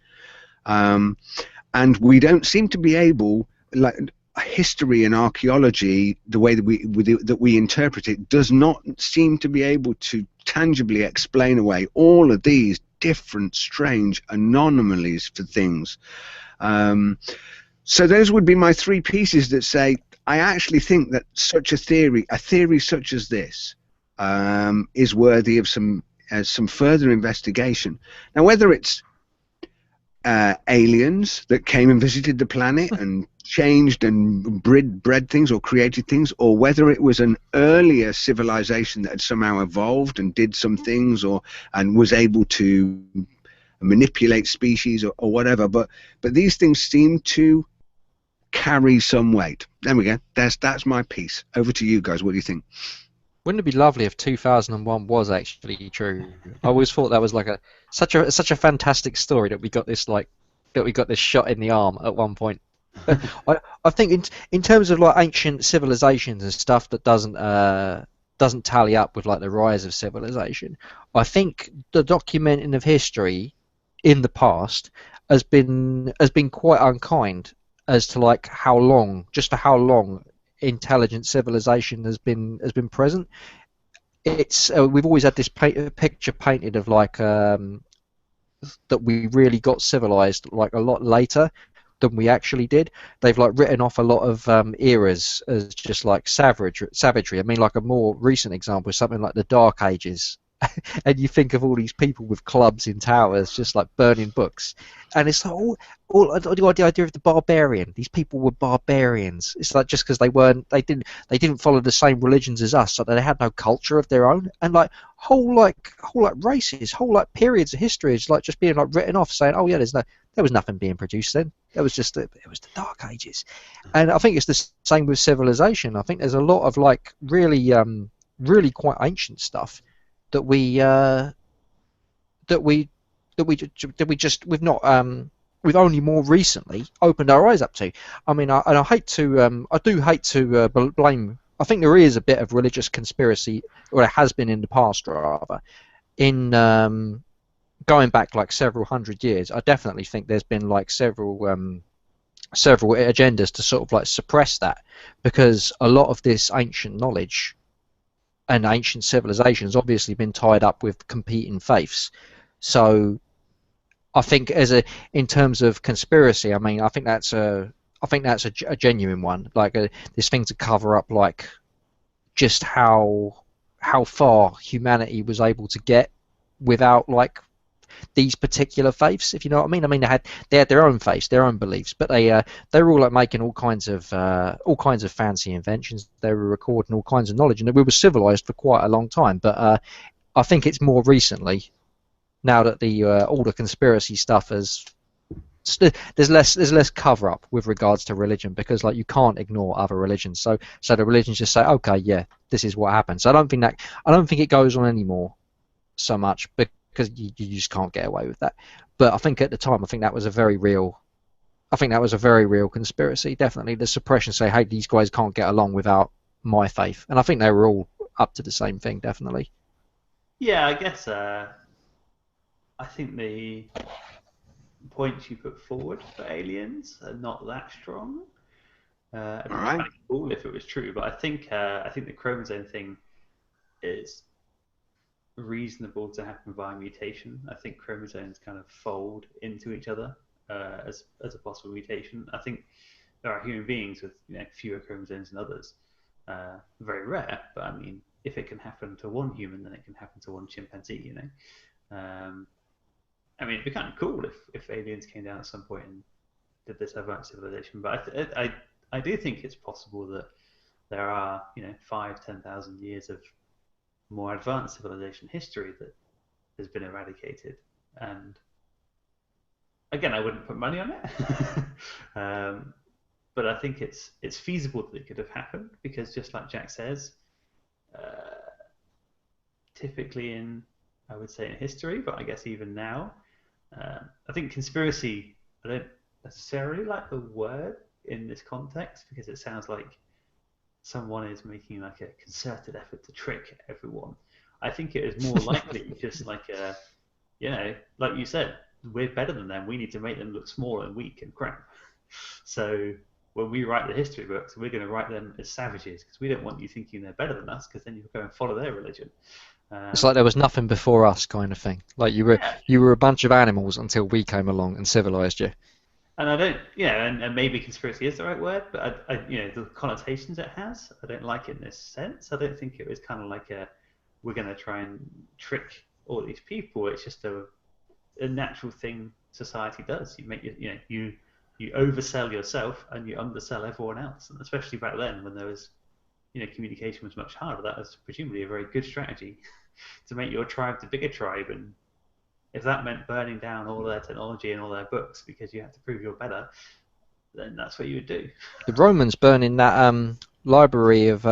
and we don't seem to be able, like history and archaeology, the way that we interpret it, does not seem to be able to tangibly explain away all of these different strange anomalies for things. So those would be my three pieces that say, I actually think that such a theory such as this, is worthy of some further investigation. Now, whether it's aliens that came and visited the planet and changed and bred things or created things, or whether it was an earlier civilization that had somehow evolved and did some things, and was able to manipulate species or whatever, but these things seem to carry some weight. There we go. That's my piece. Over to you guys. What do you think? Wouldn't it be lovely if 2001 was actually true? I always thought that was like such a fantastic story that we got this shot in the arm at one point. I think in terms of like ancient civilizations and stuff that doesn't tally up with like the rise of civilization, I think the documenting of history in the past has been quite unkind as to like how long intelligent civilization has been present. It's we've always had this picture painted of like that we really got civilized like a lot later than we actually did. They've like written off a lot of eras as just like savagery. I mean, like a more recent example is something like the Dark Ages. And you think of all these people with clubs in towers just like burning books, and it's like the idea of the barbarian. These people were barbarians. It's like just because they didn't follow the same religions as us, so they had no culture of their own, and like whole races, whole like periods of history is like just being like written off, saying, oh yeah, there was nothing being produced then. It was the Dark Ages. And I think it's the same with civilization. I think there's a lot of like really quite ancient stuff that we've only more recently opened our eyes up to. I mean, I do hate to blame. I think there is a bit of religious conspiracy, or there has been in the past, rather, in going back like several hundred years. I definitely think there's been like several agendas to sort of like suppress that, because a lot of this ancient knowledge and ancient civilizations obviously been tied up with competing faiths. So I think in terms of conspiracy, I mean, I think that's a genuine one, like this thing to cover up like just how far humanity was able to get without like these particular faiths, if you know what I mean. I mean, they had their own faiths, their own beliefs, but they were all like making all kinds of fancy inventions. They were recording all kinds of knowledge, and we were civilized for quite a long time. But I think it's more recently, now that all the conspiracy stuff there's less cover up with regards to religion, because like you can't ignore other religions. So the religions just say, okay, yeah, this is what happened. So I don't think it goes on anymore so much, because you just can't get away with that. But I think at the time, I think that was a very real conspiracy. Definitely the suppression, say, hey, these guys can't get along without my faith, and I think they were all up to the same thing, definitely. Yeah, I guess I think the points you put forward for aliens are not that strong. It'd be All right. kind of cool if it was true, but I think the chromosome thing is reasonable to happen via mutation. I think chromosomes kind of fold into each other as a possible mutation. I think there are human beings with fewer chromosomes than others. Very rare, but I mean, if it can happen to one human, then it can happen to one chimpanzee. I mean, it'd be kind of cool if aliens came down at some point and did this advanced civilization. But I do think it's possible that there are 5,000-10,000 years of more advanced civilization history that has been eradicated. And again, I wouldn't put money on it, but I think it's feasible that it could have happened because, just like Jack says, typically I would say in history, but I guess even now, I think conspiracy. I don't necessarily like the word in this context because it sounds like someone is making like a concerted effort to trick everyone. I think it is more likely just like like you said, we're better than them. We need to make them look small and weak and crap. So when we write the history books, we're going to write them as savages because we don't want you thinking they're better than us because then you'll go and follow their religion. It's like there was nothing before us, kind of thing. Like you were a bunch of animals until we came along and civilized you. And I don't, and maybe conspiracy is the right word, but the connotations it has, I don't like it in this sense. I don't think it was kind of like we're going to try and trick all these people. It's just a natural thing society does. You make you oversell yourself and you undersell everyone else, and especially back then when there was, communication was much harder. That was presumably a very good strategy to make your tribe the bigger tribe, and if that meant burning down all their technology and all their books because you had to prove you're better, then that's what you would do. The Romans burning that library of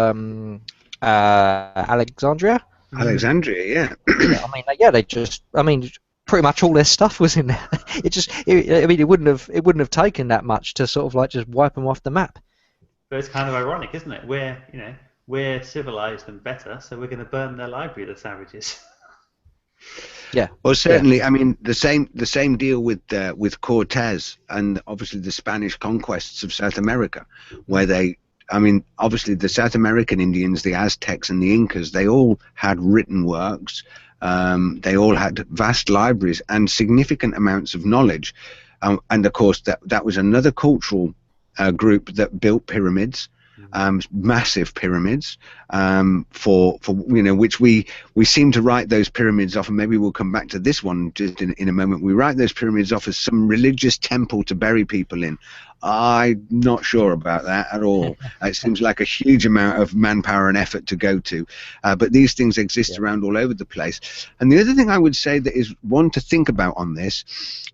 Alexandria. Alexandria, I mean, pretty much all their stuff was in there. It wouldn't have taken that much to sort of like just wipe them off the map. But it's kind of ironic, isn't it? We're civilized and better, so we're going to burn their library, the savages. Yeah. Well, certainly. Yeah. I mean, the same deal with Cortez and obviously the Spanish conquests of South America, where obviously the South American Indians, the Aztecs and the Incas, they all had written works. They all had vast libraries and significant amounts of knowledge. And of course, that was another cultural group that built pyramids. Massive pyramids, for which we seem to write those pyramids off, and maybe we'll come back to this one just in a moment. We write those pyramids off as some religious temple to bury people in. I'm not sure about that at all. It seems like a huge amount of manpower and effort to go to, but these things exist around all over the place. And the other thing I would say that is one to think about on this,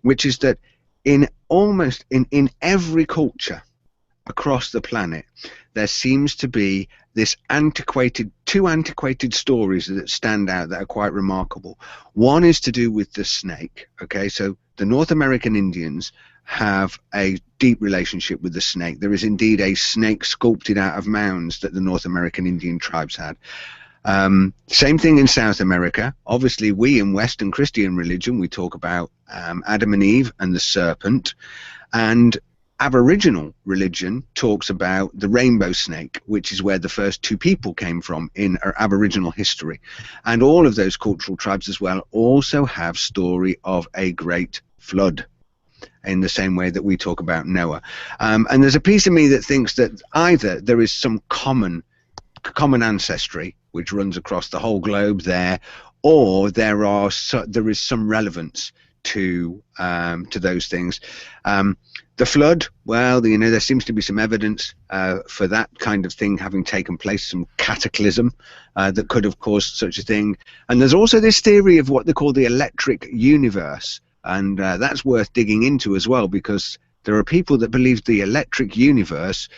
which is that in every culture across the planet, there seems to be this two antiquated stories that stand out that are quite remarkable. One is to do with the snake. Okay, so the North American Indians have a deep relationship with the snake. There is indeed a snake sculpted out of mounds that the North American Indian tribes had. Same thing in South America. Obviously, we in Western Christian religion, we talk about Adam and Eve and the serpent, and Aboriginal religion talks about the rainbow snake, which is where the first two people came from in Aboriginal history. And all of those cultural tribes as well also have story of a great flood, in the same way that we talk about Noah. And there's a piece of me that thinks that either there is some common ancestry which runs across the whole globe there, or there is some relevance to those things. The flood, well, there seems to be some evidence for that kind of thing having taken place, some cataclysm that could have caused such a thing. And there's also this theory of what they call the electric universe, and that's worth digging into as well, because there are people that believe the electric universe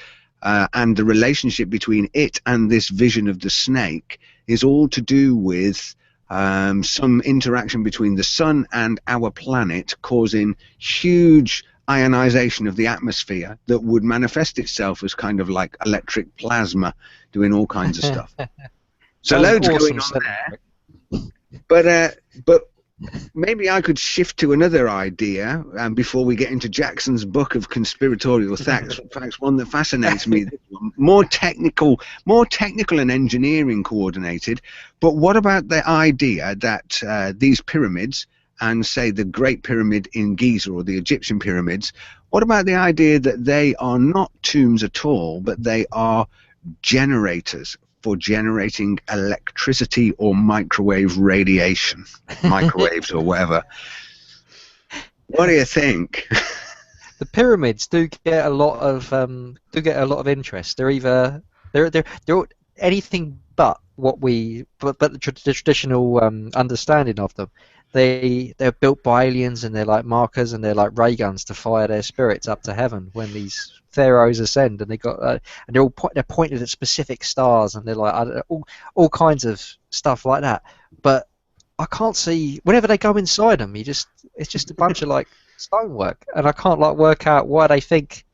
and the relationship between it and this vision of the snake is all to do with some interaction between the sun and our planet, causing huge ionization of the atmosphere that would manifest itself as kind of like electric plasma doing all kinds of stuff. So loads going on there. But maybe I could shift to another idea before we get into Jackson's book of conspiratorial facts. One that fascinates me, more technical and engineering coordinated. But what about the idea that these pyramids, and say the Great Pyramid in Giza or the Egyptian pyramids, what about the idea that they are not tombs at all, but they are generators for generating electricity or microwave radiation, microwaves or whatever? What do you think? The pyramids do get a lot of interest. They're anything but the traditional understanding of them. They're built by aliens, and they're like markers, and they're like ray guns to fire their spirits up to heaven when these pharaohs ascend, and and they're pointed at specific stars, and they're like all kinds of stuff like that. But I can't see whenever they go inside them. It's just a bunch of like stonework, and I can't like work out why they think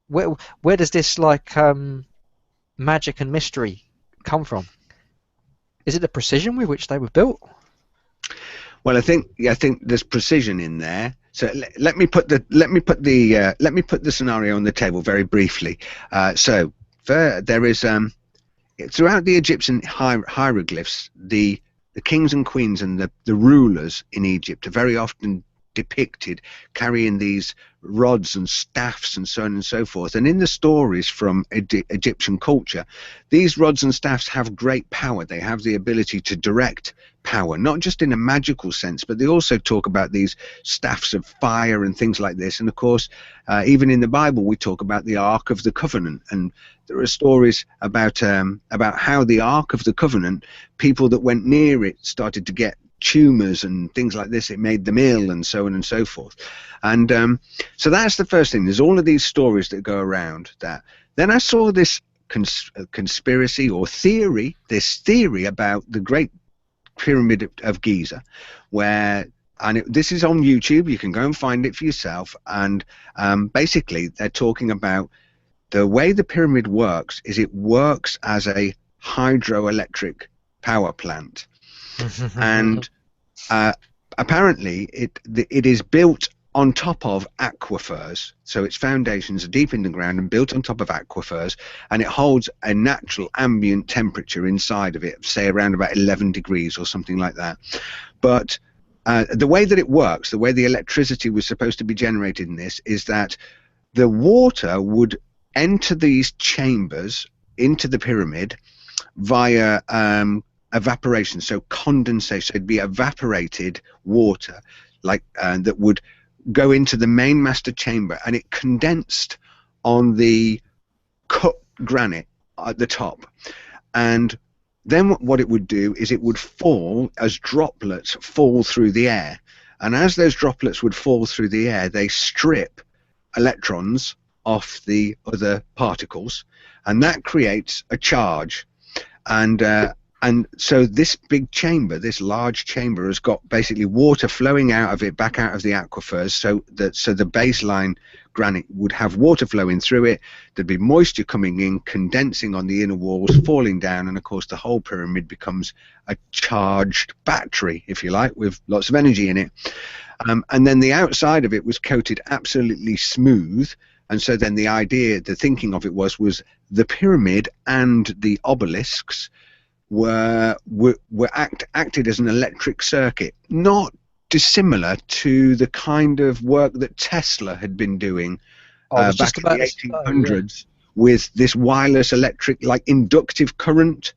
where does this like magic and mystery come from? Is it the precision with which they were built? Well, I think there's precision in there. So let me put the scenario on the table very briefly. So there is throughout the Egyptian hieroglyphs, the kings and queens and the rulers in Egypt are very often depicted carrying these rods and staffs and so on and so forth. And in the stories from Egyptian culture, these rods and staffs have great power. They have the ability to direct power, not just in a magical sense, but they also talk about these staffs of fire and things like this. And of course, even in the Bible, we talk about the Ark of the Covenant, and there are stories about how the Ark of the Covenant, people that went near it started to get tumors and things like this. It made them ill and so on and so forth. And so that's the first thing. There's all of these stories that go around that. Then I saw this conspiracy or theory, about the Great Pyramid of Giza, this is on YouTube. You can go and find it for yourself. And basically they're talking about the way the pyramid works is it works as a hydroelectric power plant. And apparently it is built on top of aquifers, so its foundations are deep in the ground and built on top of aquifers, and it holds a natural ambient temperature inside of it, say around about 11 degrees or something like that. But the way that it works, the way the electricity was supposed to be generated in this, is that the water would enter these chambers into the pyramid via evaporation, so condensation. It'd be evaporated water, like that would go into the main master chamber, and it condensed on the cut granite at the top. And then what it would do is it would fall as droplets fall through the air, and as those droplets would fall through the air, they strip electrons off the other particles, and that creates a charge. And so this big chamber, this large chamber, has got basically water flowing out of it, back out of the aquifers, so the baseline granite would have water flowing through it. There'd be moisture coming in, condensing on the inner walls, falling down, and of course the whole pyramid becomes a charged battery, if you like, with lots of energy in it. And then the outside of it was coated absolutely smooth. And so then the thinking of it was the pyramid and the obelisks acted as an electric circuit, not dissimilar to the kind of work that Tesla had been doing back in the 1800s with this wireless electric, like inductive current,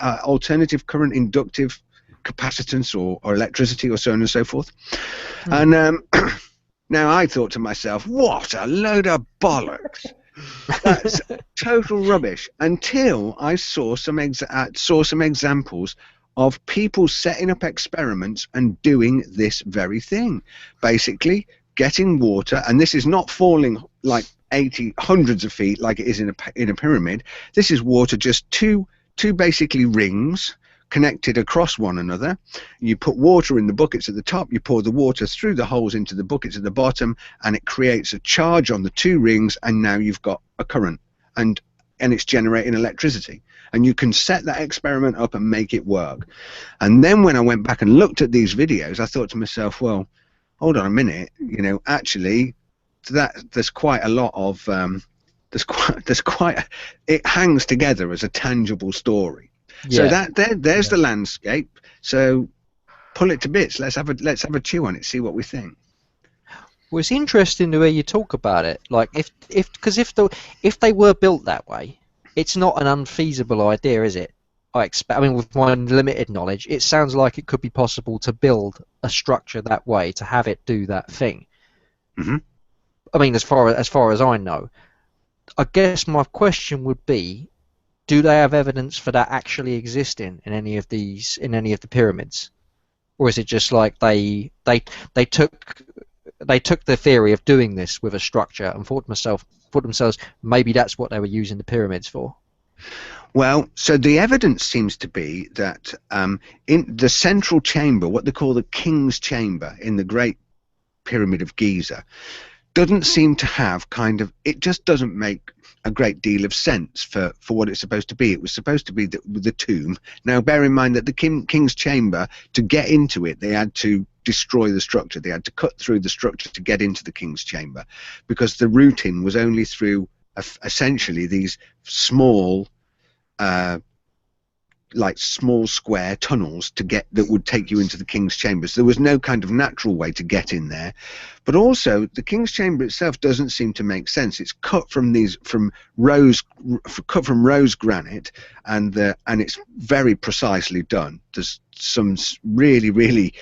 alternative current inductive capacitance or electricity or so on and so forth. And now I thought to myself, what a load of bollocks. That's total rubbish, until I saw some examples of people setting up experiments and doing this very thing, basically getting water, and this is not falling like hundreds of feet like it is in a pyramid. This is water, just two basically rings connected across one another. You put water in the buckets at the top, you pour the water through the holes into the buckets at the bottom, and it creates a charge on the two rings, and now you've got a current. And it's generating electricity. And you can set that experiment up and make it work. And then when I went back and looked at these videos, I thought to myself, well, hold on a minute, actually there's quite a lot of it hangs together as a tangible story. So there's the landscape. So pull it to bits. Let's have a chew on it, see what we think. Well, it's interesting the way you talk about it. Like, if they were built that way, it's not an unfeasible idea, is it? I mean, with my limited knowledge, it sounds like it could be possible to build a structure that way to have it do that thing. Mm-hmm. I mean, as far as I know, I guess my question would be, do they have evidence for that actually existing in any of the pyramids, or is it just like they took the theory of doing this with a structure and thought themselves maybe that's what they were using the pyramids for? Well, so the evidence seems to be that in the central chamber, what they call the King's Chamber in the Great Pyramid of Giza, doesn't seem to have it just doesn't make a great deal of sense for what it's supposed to be. It was supposed to be the tomb. Now, bear in mind that the King's Chamber, to get into it, they had to destroy the structure. They had to cut through the structure to get into the King's Chamber, because the routing was only through essentially these small small square tunnels that would take you into the King's Chamber. So there was no kind of natural way to get in there. But also the King's Chamber itself doesn't seem to make sense. It's cut from rose granite, and it's very precisely done. There's some really, really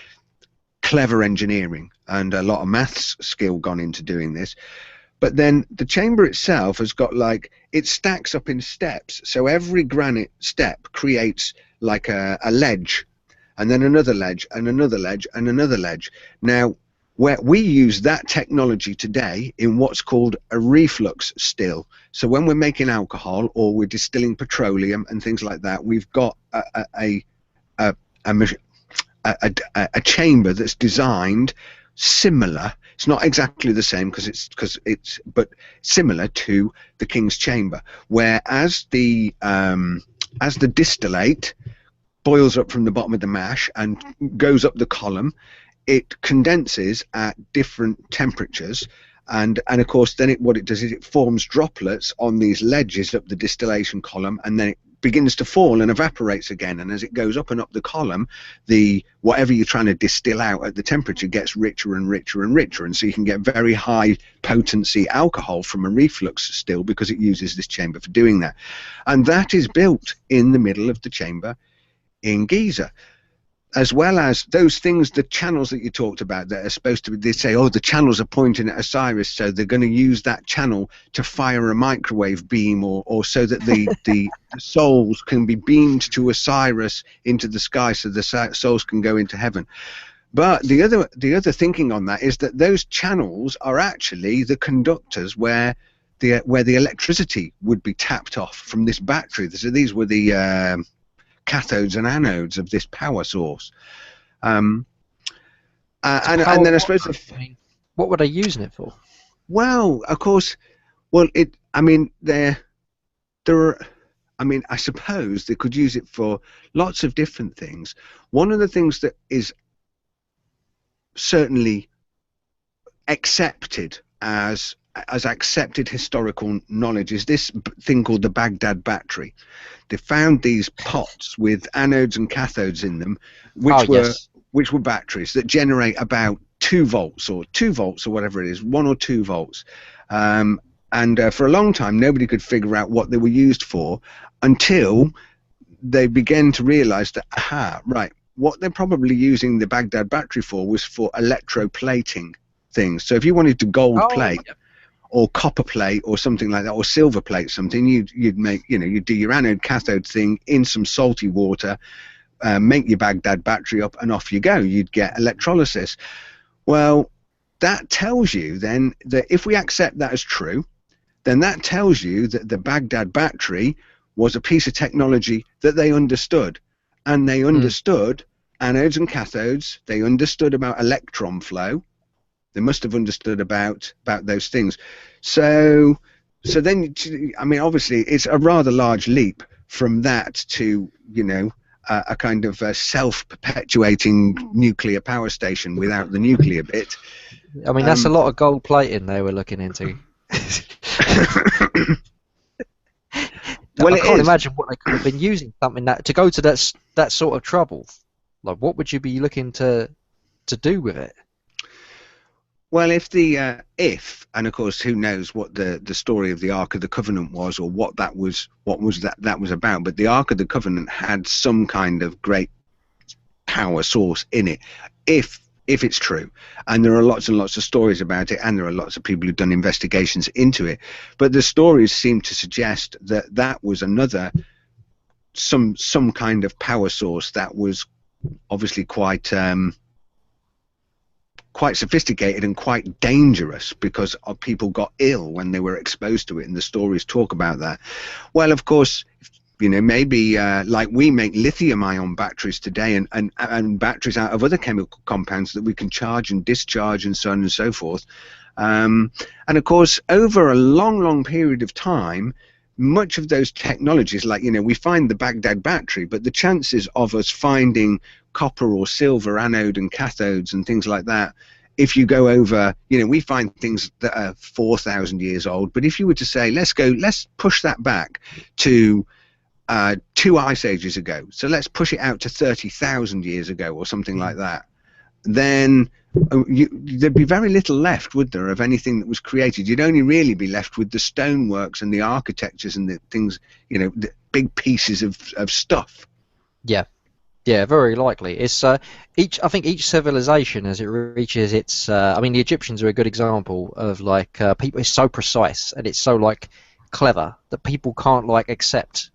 clever engineering and a lot of maths skill gone into doing this. But then the chamber itself has got it stacks up in steps. So every granite step creates like a ledge, and then another ledge, and another ledge, and another ledge. Now, where we use that technology today in what's called a reflux still. So when we're making alcohol or we're distilling petroleum and things like that, we've got a chamber that's designed similar. It's not exactly the same but similar to the King's Chamber, where as the distillate boils up from the bottom of the mash and goes up the column, it condenses at different temperatures, and of course then what it does is it forms droplets on these ledges up the distillation column, and then it begins to fall and evaporates again, and as it goes up and up the column, whatever you're trying to distill out at the temperature gets richer and richer and richer, and so you can get very high potency alcohol from a reflux still, because it uses this chamber for doing that. And that is built in the middle of the chamber in Giza, as well as those things, the channels that you talked about that are supposed to be, they say, oh, the channels are pointing at Osiris, so they're going to use that channel to fire a microwave beam, or so that the souls can be beamed to Osiris into the sky, so the souls can go into heaven. But the other thinking on that is that those channels are actually the conductors where the electricity would be tapped off from this battery. So these were the cathodes and anodes of this power source, and then I suppose what were they using it for? Well, of course, I suppose they could use it for lots of different things. One of the things that is certainly accepted as accepted historical knowledge is this thing called the Baghdad battery. They found these pots with anodes and cathodes in them, which were batteries that generate about 2 volts or whatever it is, 1 or 2 volts. And for a long time, nobody could figure out what they were used for, until they began to realize that, what they're probably using the Baghdad battery for was for electroplating things. So if you wanted to gold plate or copper plate or something like that, or silver plate something, you'd make, you'd do your anode cathode thing in some salty water, make your Baghdad battery up, and off you go. You'd get electrolysis. Well, that tells you then that if we accept that as true, then that tells you that the Baghdad battery was a piece of technology that they understood, and they understood anodes and cathodes. They understood about electron flow. They must have understood about those things. So So then, I mean, obviously, it's a rather large leap from that to, you know, a kind of self-perpetuating nuclear power station without the nuclear bit. I mean, that's a lot of gold plating they were looking into. Well, I it can't is. imagine what they could have been using something that to go to that sort of trouble. Like, what would you be looking to do with it? Well, if and of course, who knows what the story of the Ark of the Covenant was, or what that was about. But the Ark of the Covenant had some kind of great power source in it, if it's true. And there are lots and lots of stories about it, and there are lots of people who've done investigations into it. But the stories seem to suggest that that was another some kind of power source that was obviously quite sophisticated and quite dangerous, because people got ill when they were exposed to it, and the stories talk about that. Well, of course, you know, maybe like we make lithium-ion batteries today, and batteries out of other chemical compounds that we can charge and discharge and so on and so forth. And of course, over a long period of time, much of those technologies, like, you know, we find the Baghdad battery, but the chances of us finding copper or silver anode and cathodes and things like that, if you go over, you know, we find things that are 4,000 years old, but if you were to say, let's push that back to 2 ice ages ago, so let's push it out to 30,000 years ago or something like that, then there'd be very little left, would there, of anything that was created? You'd only really be left with the stoneworks and the architectures and the things, you know, the big pieces of stuff. Yeah, very likely. It's I think each civilization, as it reaches its, I mean, the Egyptians are a good example of, like, people. It's so precise and it's so, like, clever that people can't, like, accept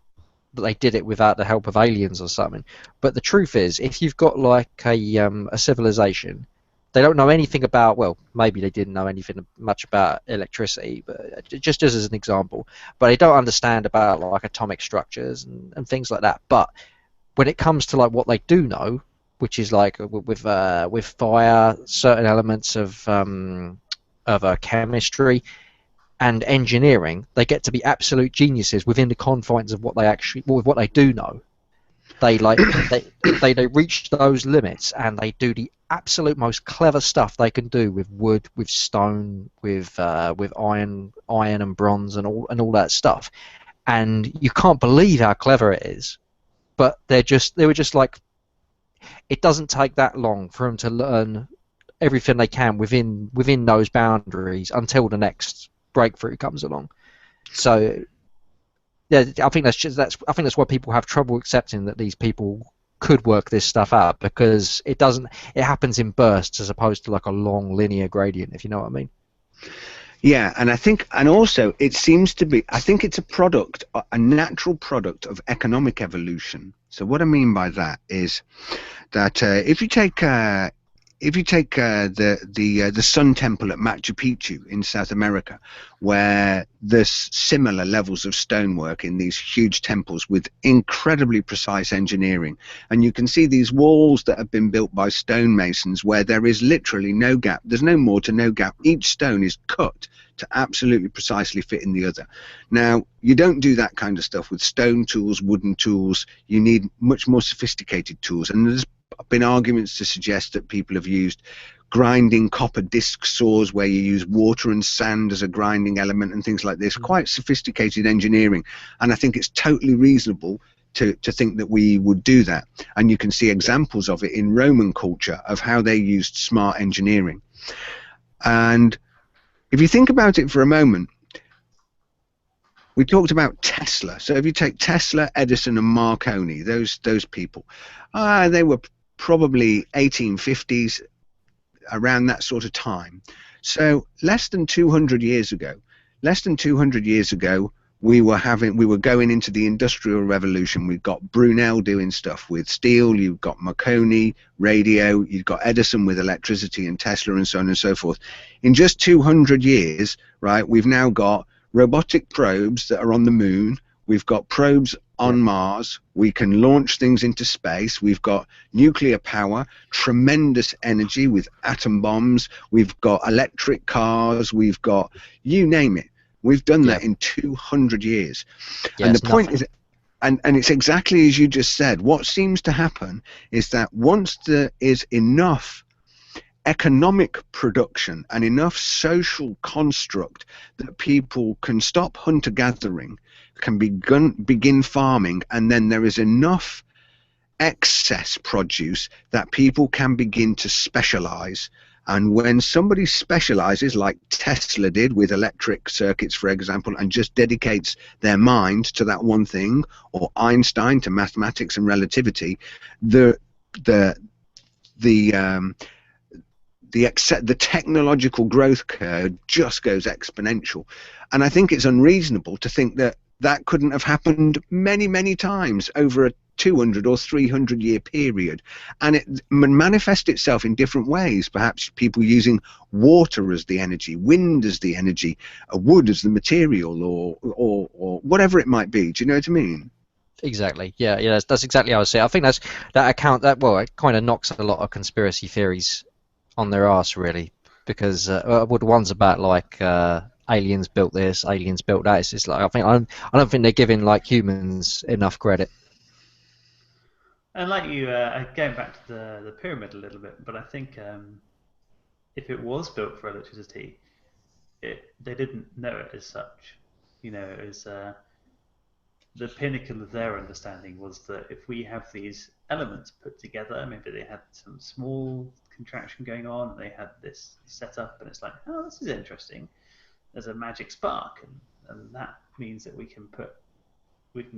that they did it without the help of aliens or something. But the truth is, if you've got, like, a civilization, they don't know anything about, well, maybe they didn't know anything much about electricity, but just as an example, but they don't understand about, like, atomic structures and things like that. But when it comes to, like, what they do know, which is, like, with fire, certain elements of chemistry and engineering, they get to be absolute geniuses within the confines of what they do know. They they reach those limits, and they do the absolute most clever stuff they can do with wood, with stone, with iron and bronze and all that stuff. And you can't believe how clever it is. But they were just like, it doesn't take that long for them to learn everything they can within those boundaries until the next breakthrough comes along. So yeah, I think that's why people have trouble accepting that these people could work this stuff out, because it happens in bursts as opposed to, like, a long linear gradient, if you know what I mean. Yeah, and I think, and also it seems to be, I think it's a natural product of economic evolution. So what I mean by that is that if you take the Sun Temple at Machu Picchu in South America, where there's similar levels of stonework in these huge temples with incredibly precise engineering, and you can see these walls that have been built by stonemasons where there is literally no gap. There's no mortar, no gap. Each stone is cut to absolutely precisely fit in the other. Now, you don't do that kind of stuff with stone tools, wooden tools. You need much more sophisticated tools, and there's been arguments to suggest that people have used grinding copper disc saws where you use water and sand as a grinding element and things like this. Quite sophisticated engineering, and I think it's totally reasonable to think that we would do that. And you can see examples of it in Roman culture of how they used smart engineering. And if you think about it for a moment, we talked about Tesla. So if you take Tesla, Edison, and Marconi, those people, they were probably 1850s, around that sort of time. So less than 200 years ago, we were going into the Industrial Revolution. We've got Brunel doing stuff with steel, you've got Marconi, radio, you've got Edison with electricity, and Tesla, and so on and so forth. In just 200 years, right, we've now got robotic probes that are on the moon. We've got probes on Mars. We can launch things into space. We've got nuclear power, tremendous energy with atom bombs. We've got electric cars. We've got, you name it. We've done Yeah. that in 200 years. Yeah, And the it's point nothing. is, and it's exactly as you just said, what seems to happen is that once there is enough economic production and enough social construct that people can stop hunter-gathering, can begin farming, and then there is enough excess produce that people can begin to specialize. And when somebody specializes, like Tesla did with electric circuits, for example, and just dedicates their mind to that one thing, or Einstein to mathematics and relativity, the the the the technological growth curve just goes exponential. And I think it's unreasonable to think that that couldn't have happened many times over a 200 or 300 year period, and it manifests itself in different ways. Perhaps people using water as the energy, wind as the energy, wood as the material, or whatever it might be. Do you know what I mean? Exactly. Yeah, yeah. That's exactly how I see it. I think that it kind of knocks a lot of conspiracy theories on their arse, really, because the ones about like aliens built this, aliens built that. It's just like I don't think they're giving like humans enough credit. And like you, going back to the pyramid a little bit, but I think if it was built for electricity, they didn't know it as such. You know, it was the pinnacle of their understanding was that if we have these elements put together, maybe they had some small contraction going on, and they had this setup, and it's like, oh, this is interesting. There's a magic spark, and that means that we can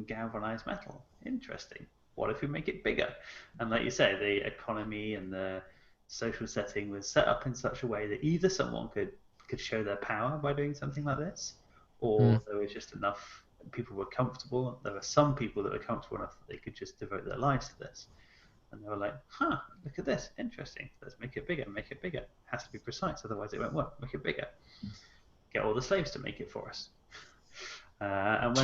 galvanize metal. Interesting. What if we make it bigger? And like you say, the economy and the social setting was set up in such a way that either someone could show their power by doing something like this, or there was just enough people were comfortable. There were some people that were comfortable enough that they could just devote their lives to this. And they were like, huh, look at this, interesting. Let's make it bigger, make it bigger. It has to be precise, otherwise it won't work. Make it bigger. Get all the slaves to make it for us. And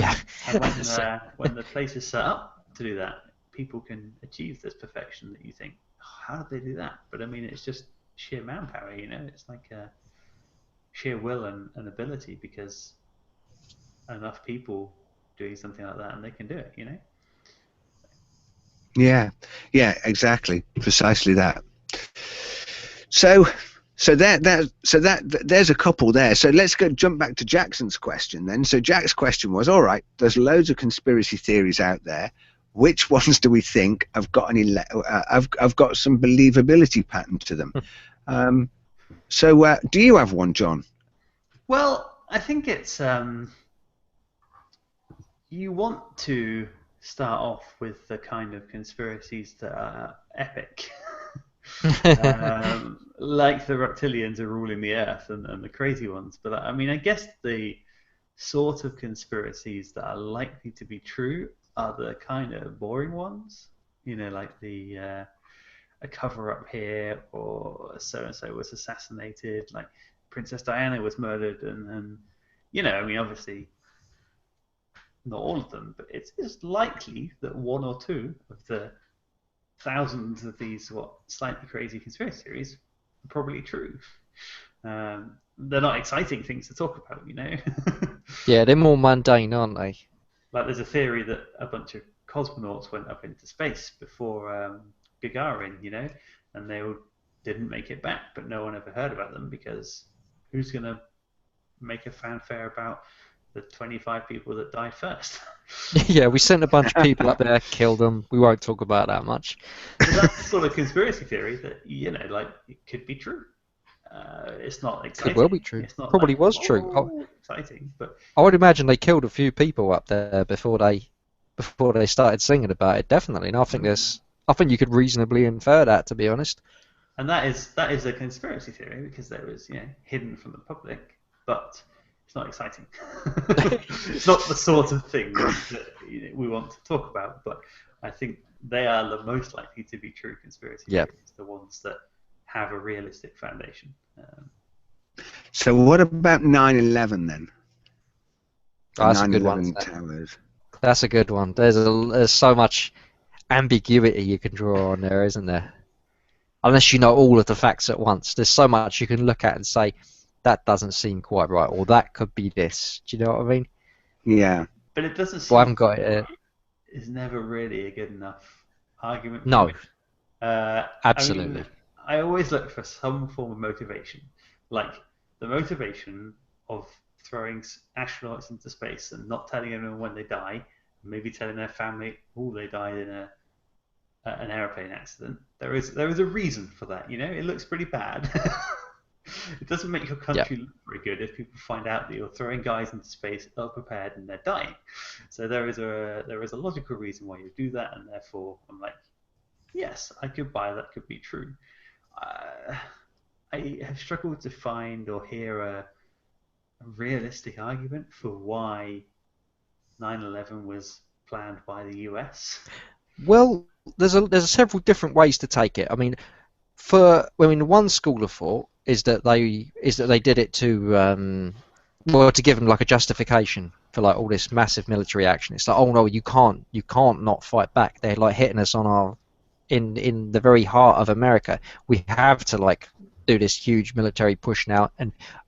when the place is set up to do that, people can achieve this perfection that you think, oh, how did they do that? But I mean, it's just sheer manpower, you know? It's like sheer will and ability, because enough people doing something like that and they can do it, you know? Yeah, exactly, precisely that. So there's a couple there. So let's jump back to Jackson's question then. So Jack's question was, all right, there's loads of conspiracy theories out there. Which ones do we think have got I've got some believability pattern to them? So do you have one, John? Well, I think it's you want to start off with the kind of conspiracies that are epic. Like the reptilians are ruling the earth and the crazy ones. But I mean, I guess the sort of conspiracies that are likely to be true are the kind of boring ones. You know, like the a cover up here, or so and so was assassinated, like Princess Diana was murdered, and you know, I mean, obviously not all of them, but it's likely that one or two of the thousands of these slightly crazy conspiracy theories are probably true. They're not exciting things to talk about, you know. Yeah, they're more mundane, aren't they? Like there's a theory that a bunch of cosmonauts went up into space before Gagarin, you know, and they all didn't make it back, but no one ever heard about them, because who's going to make a fanfare about the 25 people that died first? Yeah, we sent a bunch of people up there, killed them. We won't talk about that much. So that's the sort of conspiracy theory that, you know, like, it could be true. It's not exciting. Could well be true. It's not Probably like, was true. Exciting, but I would imagine they killed a few people up there before they started singing about it. Definitely, and I think you could reasonably infer that, to be honest. And that is a conspiracy theory, because that was, you know, hidden from the public, but it's not exciting. It's not the sort of thing that we want to talk about, but I think they are the most likely to be true conspiracy theories, the ones that have a realistic foundation. So what about 9/11 then? That's a good one. Towers. That's a good one. There's so much ambiguity you can draw on there, isn't there? Unless you know all of the facts at once. There's so much you can look at and say, that doesn't seem quite right, or that could be this. Do you know what I mean? Yeah. But it doesn't Well, I seem haven't got it. is never really a good enough argument for No, me. I mean, absolutely. I always look for some form of motivation, like the motivation of throwing astronauts into space and not telling anyone when they die, maybe telling their family, oh, they died in an airplane accident. There is a reason for that. You know, it looks pretty bad. It doesn't make your Yeah. country look very good if people find out that you're throwing guys into space ill-prepared and they're dying. So there is a logical reason why you do that, and therefore I'm like, yes, I could buy that. Could be true. I have struggled to find or hear a realistic argument for why 9/11 was planned by the US. Well, there's several different ways to take it. I mean, one school of thought is that they did it to to give them like a justification for like all this massive military action. It's like, oh no, you can't not fight back. They're like hitting us on our in the very heart of America. We have to like do this huge military push now,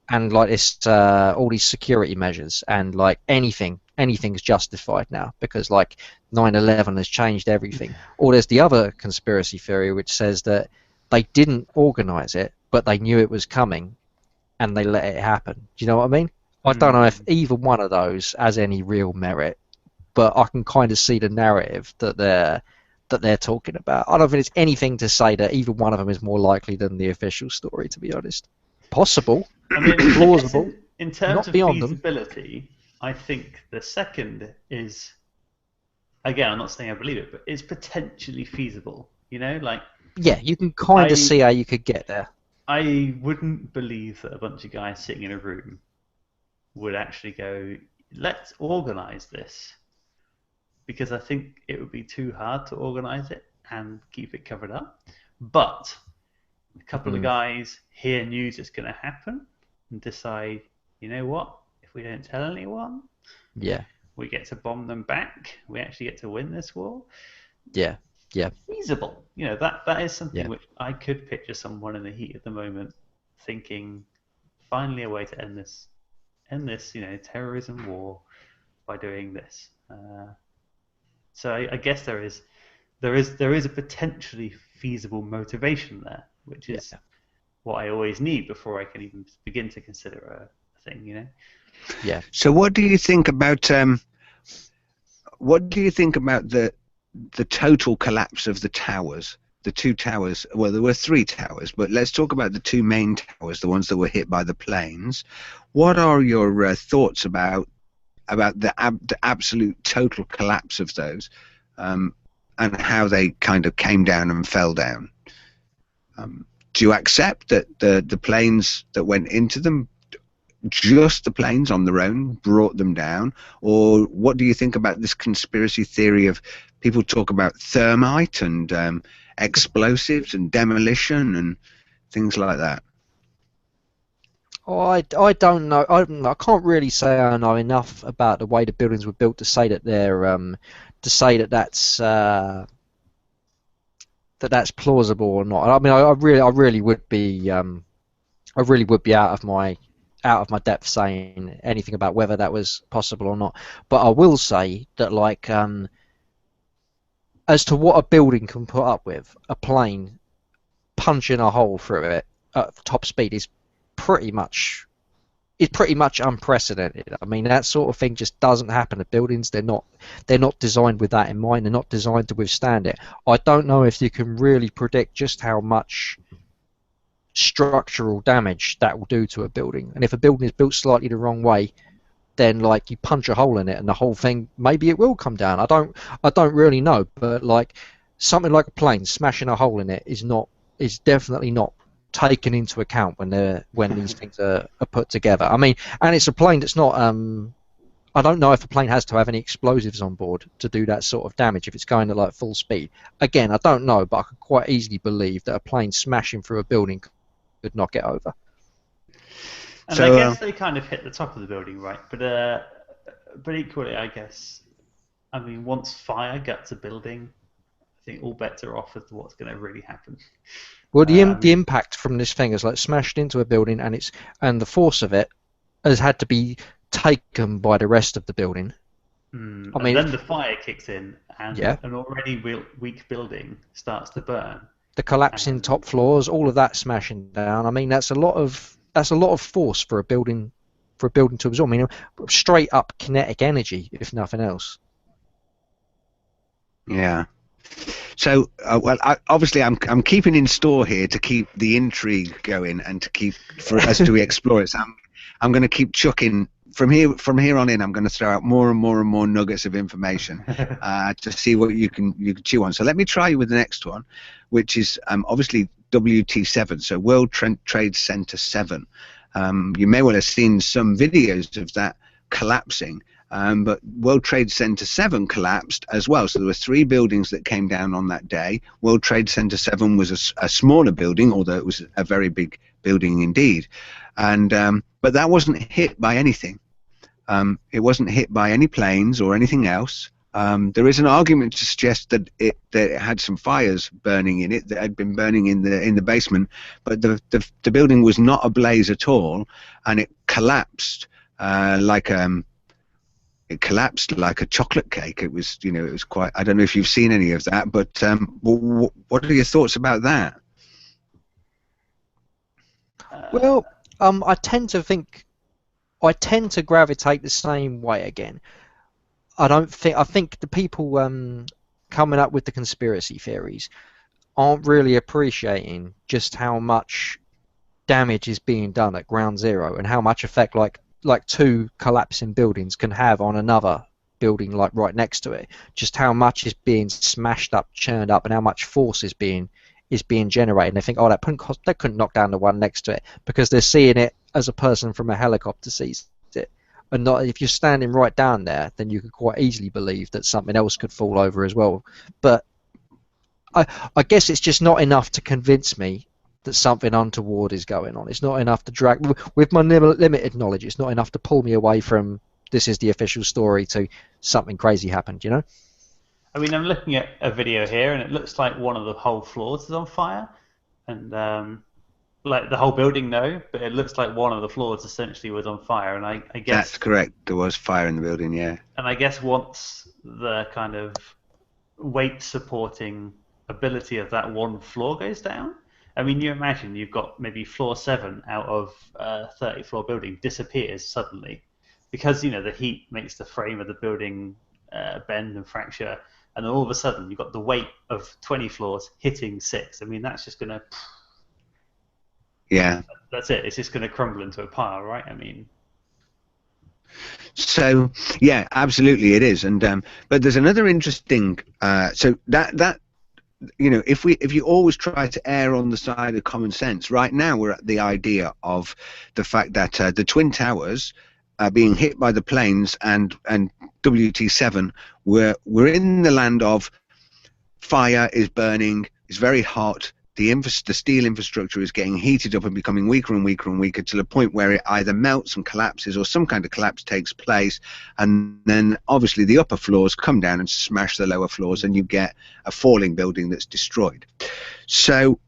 and like this all these security measures, and like anything's justified now because like 9/11 has changed everything. Or there's the other conspiracy theory which says that they didn't organize it, but they knew it was coming, and they let it happen. Do you know what I mean? I don't know if either one of those has any real merit, but I can kind of see the narrative that they're talking about. I don't think it's anything to say that either one of them is more likely than the official story, to be honest. Possible, I mean, plausible, in terms not of beyond them. feasibility, I think the second is, again, I'm not saying I believe it, but it's potentially feasible. You know, like Yeah, you can kind of see how you could get there. I wouldn't believe that a bunch of guys sitting in a room would actually go, let's organize this. Because I think it would be too hard to organize it and keep it covered up. But a couple of guys hear news it's going to happen and decide, you know what, if we don't tell anyone, Yeah, we get to bomb them back. We actually get to win this war. yeah, yeah, Feasible. You know, that is something yeah. which I could picture someone in the heat of the moment thinking, finally a way to end this, you know, terrorism war by doing this. So I guess there is a potentially feasible motivation there, which is what I always need before I can even begin to consider a thing, you know. Yeah. So what do you think about the total collapse of the towers? The two towers. Well, there were three towers, but let's talk about the two main towers, the ones that were hit by the planes. What are your thoughts about the absolute total collapse of those, and how they kind of came down and fell down? Do you accept that the planes that went into them, just the planes on their own, brought them down? Or what do you think about this conspiracy theory of people talk about thermite and explosives and demolition and things like that? Oh, I don't know. I can't really say I know enough about the way the buildings were built to say that that's plausible or not. I mean, I really would be out of my depth saying anything about whether that was possible or not. But I will say that like as to what a building can put up with, a plane punching a hole through it at top speed is pretty much unprecedented. I mean, that sort of thing just doesn't happen to buildings. They're not designed with that in mind. They're not designed to withstand it. I don't know if you can really predict just how much structural damage that will do to a building. And if a building is built slightly the wrong way, then like you punch a hole in it and the whole thing, maybe it will come down. I don't really know, but like something like a plane smashing a hole in it is definitely not taken into account when these things are put together. I mean, and it's a plane that's not I don't know if a plane has to have any explosives on board to do that sort of damage if it's going at like full speed. Again, I don't know, but I could quite easily believe that a plane smashing through a building could knock it over. And So, I guess they kind of hit the top of the building, right? But equally, I guess, I mean, once fire guts a building, I think all bets are off as to what's going to really happen. Well, the impact from this thing is like smashed into a building, and the force of it has had to be taken by the rest of the building. I mean, and then the fire kicks in, and yeah, an already weak building starts to burn. The collapsing top floors, all of that smashing down. I mean, that's a lot of force for a building to absorb. I mean, straight up kinetic energy, if nothing else. Yeah. So, obviously, I'm keeping in store here to keep the intrigue going and to keep for us to explore it. So I'm going to keep chucking from here on in. I'm going to throw out more and more and more nuggets of information to see what you can chew on. So let me try you with the next one, which is obviously WT7, so World Trade Center 7. You may well have seen some videos of that collapsing. But World Trade Center 7 collapsed as well. So there were 3 buildings that came down on that day. World Trade Center 7 was a smaller building, although it was a very big building indeed. And but that wasn't hit by anything. It wasn't hit by any planes or anything else. There is an argument to suggest that it had some fires burning in it that had been burning in the basement, but the building was not ablaze at all, and it collapsed It collapsed like a chocolate cake. It was, it was quite. I don't know if you've seen any of that, but what are your thoughts about that? Well, I tend to gravitate the same way again. I think the people coming up with the conspiracy theories aren't really appreciating just how much damage is being done at ground zero and how much effect like 2 collapsing buildings can have on another building like right next to it. Just how much is being smashed up, churned up, and how much force is being generated. And they think, they couldn't knock down the one next to it, because they're seeing it as a person from a helicopter sees it. And not if you're standing right down there, then you could quite easily believe that something else could fall over as well. But I guess it's just not enough to convince me that something untoward is going on. It's not enough to drag, with my limited knowledge, it's not enough to pull me away from this is the official story to something crazy happened, I mean, I'm looking at a video here, and it looks like one of the whole floors is on fire, and like the whole building, no, but it looks like one of the floors essentially was on fire, and I guess that's correct. There was fire in the building, yeah. And I guess once the kind of weight supporting ability of that one floor goes down, I mean, you imagine you've got maybe floor 7 out of a 30-floor building disappears suddenly, because the heat makes the frame of the building bend and fracture, and then all of a sudden you've got the weight of 20 floors hitting 6. I mean, that's just gonna. Yeah. That's it. It's just gonna crumble into a pile, right? I mean. So yeah, absolutely it is, and but there's another interesting. So that. If you always try to err on the side of common sense, right now we're at the idea of the fact that the Twin Towers are being hit by the planes, and WT7, we're in the land of fire is burning, it's very hot, the steel infrastructure is getting heated up and becoming weaker and weaker and weaker to the point where it either melts and collapses or some kind of collapse takes place, and then obviously the upper floors come down and smash the lower floors, and you get a falling building that's destroyed. So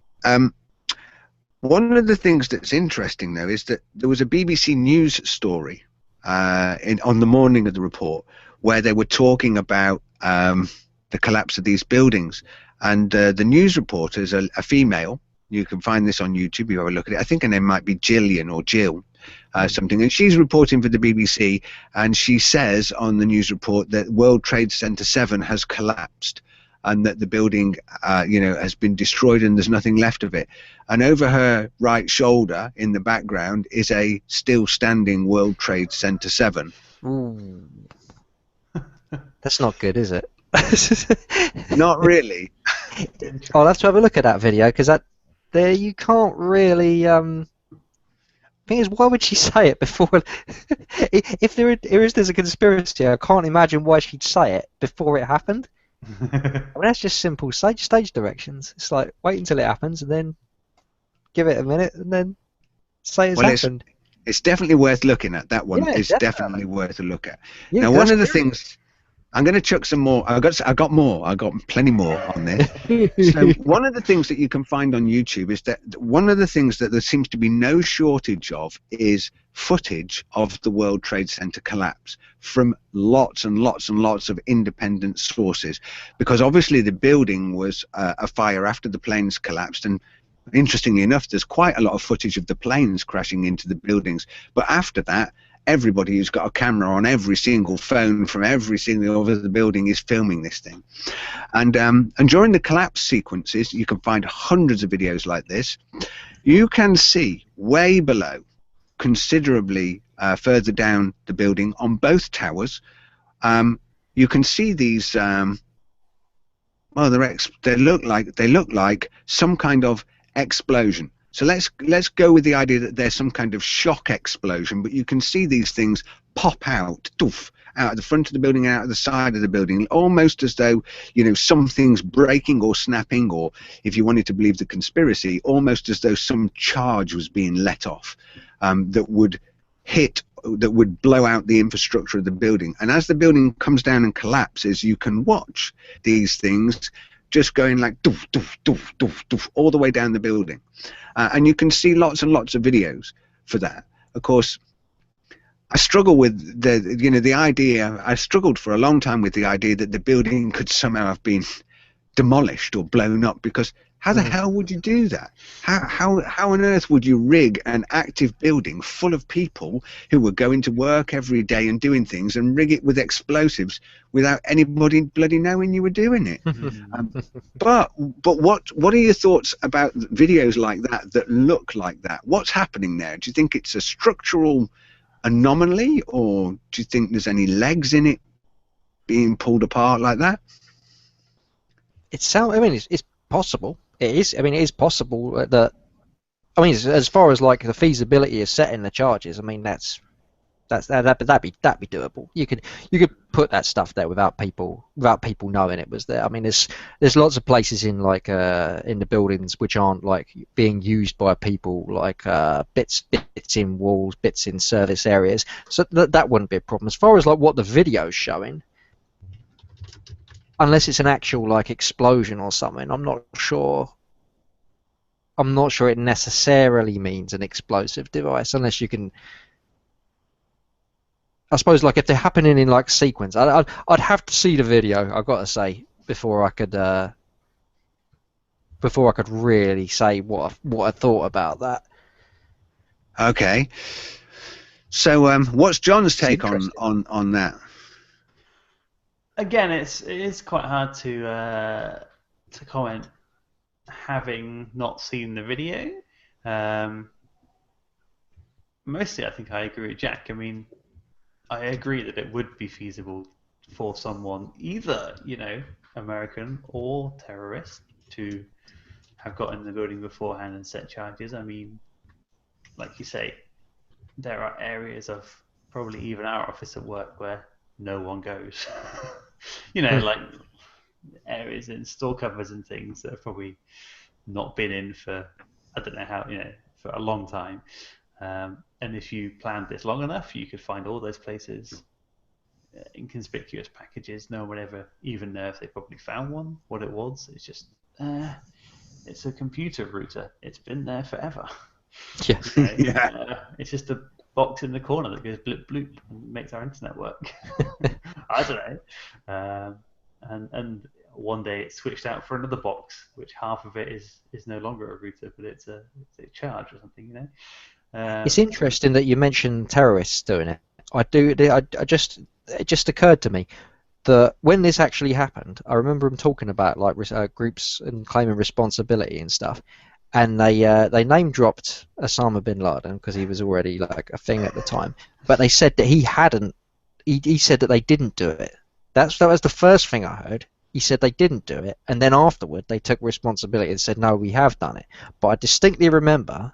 one of the things that's interesting though is that there was a BBC News story on the morning of the report where they were talking about the collapse of these buildings. And the news reporter is a female. You can find this on YouTube. You have a look at it. I think her name might be Gillian or Jill, something. And she's reporting for the BBC, and she says on the news report that World Trade Center 7 has collapsed, and that the building, has been destroyed, and there's nothing left of it. And over her right shoulder, in the background, is a still standing World Trade Center 7. Ooh. That's not good, is it? Not really. I'll have to have a look at that video, because there you can't really. Thing is, why would she say it before? If there's a conspiracy, I can't imagine why she'd say it before it happened. I mean, that's just simple stage directions. It's like wait until it happens and then give it a minute and then say it's happened. It's definitely worth looking at. That one Yeah, is definitely worth a look at. Yeah, now, one of the things. I'm going to chuck some more. I got more. I got plenty more on this. So one of the things that you can find on YouTube is that one of the things that there seems to be no shortage of is footage of the World Trade Center collapse from lots and lots and lots of independent sources, because obviously the building was a fire after the planes collapsed, and interestingly enough, there's quite a lot of footage of the planes crashing into the buildings. But after that, everybody who's got a camera on every single phone from every single over the building is filming this thing. And during the collapse sequences, you can find hundreds of videos like this. You can see way below, considerably further down the building on both towers, you can see these. Well, they look like some kind of explosion. So let's go with the idea that there's some kind of shock explosion, but you can see these things pop out, doof, out of the front of the building, out of the side of the building, almost as though, you know, something's breaking or snapping, or if you wanted to believe the conspiracy, almost as though some charge was being let off that would blow out the infrastructure of the building. And as the building comes down and collapses, you can watch these things just going like doof, doof, doof, doof, doof, all the way down the building. And you can see lots and lots of videos for that. Of course, I struggle with the idea. I struggled for a long time with the idea that the building could somehow have been demolished or blown up, because how the hell would you do that? How on earth would you rig an active building full of people who were going to work every day and doing things, and rig it with explosives without anybody bloody knowing you were doing it? But what are your thoughts about videos like that look like that? What's happening there? Do you think it's a structural anomaly, or do you think there's any legs in it being pulled apart like that? I mean, it's possible. It is. I mean, it is possible that. I mean, as far as like the feasibility of setting the charges, I mean, that'd be doable. You could put that stuff there without people knowing it was there. I mean, there's lots of places in like in the buildings which aren't like being used by people, like bits in walls, bits in service areas. So that wouldn't be a problem. As far as like what the video's showing, unless it's an actual like explosion or something, I'm not sure it necessarily means an explosive device, unless you can. I suppose like if they're happening in like sequence, I'd have to see the video, I've got to say, before I could really say what I thought about that. Okay. So what's John's take on that? Again, it is quite hard to comment, having not seen the video. Mostly, I think I agree with Jack. I mean, I agree that it would be feasible for someone, either, you know, American or terrorist, to have got in the building beforehand and set charges. I mean, like you say, there are areas of probably even our office at work where no one goes. You know, like areas in store covers and things that have probably not been in for, I don't know how, you know, for a long time. And if you planned this long enough, you could find all those places, inconspicuous packages. No one would ever even know if they probably found one, what it was. It's just, it's a computer router. It's been there forever. Yeah. Yeah. It's just a box in the corner that goes bloop bloop and makes our internet work. I don't know. And one day it's switched out for another box, which half of it is no longer a router, but it's a charge or something, you know. It's interesting that you mentioned terrorists doing it. It just occurred to me that when this actually happened, I remember them talking about like groups and claiming responsibility and stuff, and they name dropped Osama bin Laden because he was already like a thing at the time, but they said that he hadn't. He said that they didn't do it. That was the first thing I heard. He said they didn't do it, and then afterward they took responsibility and said, no, we have done it. But I distinctly remember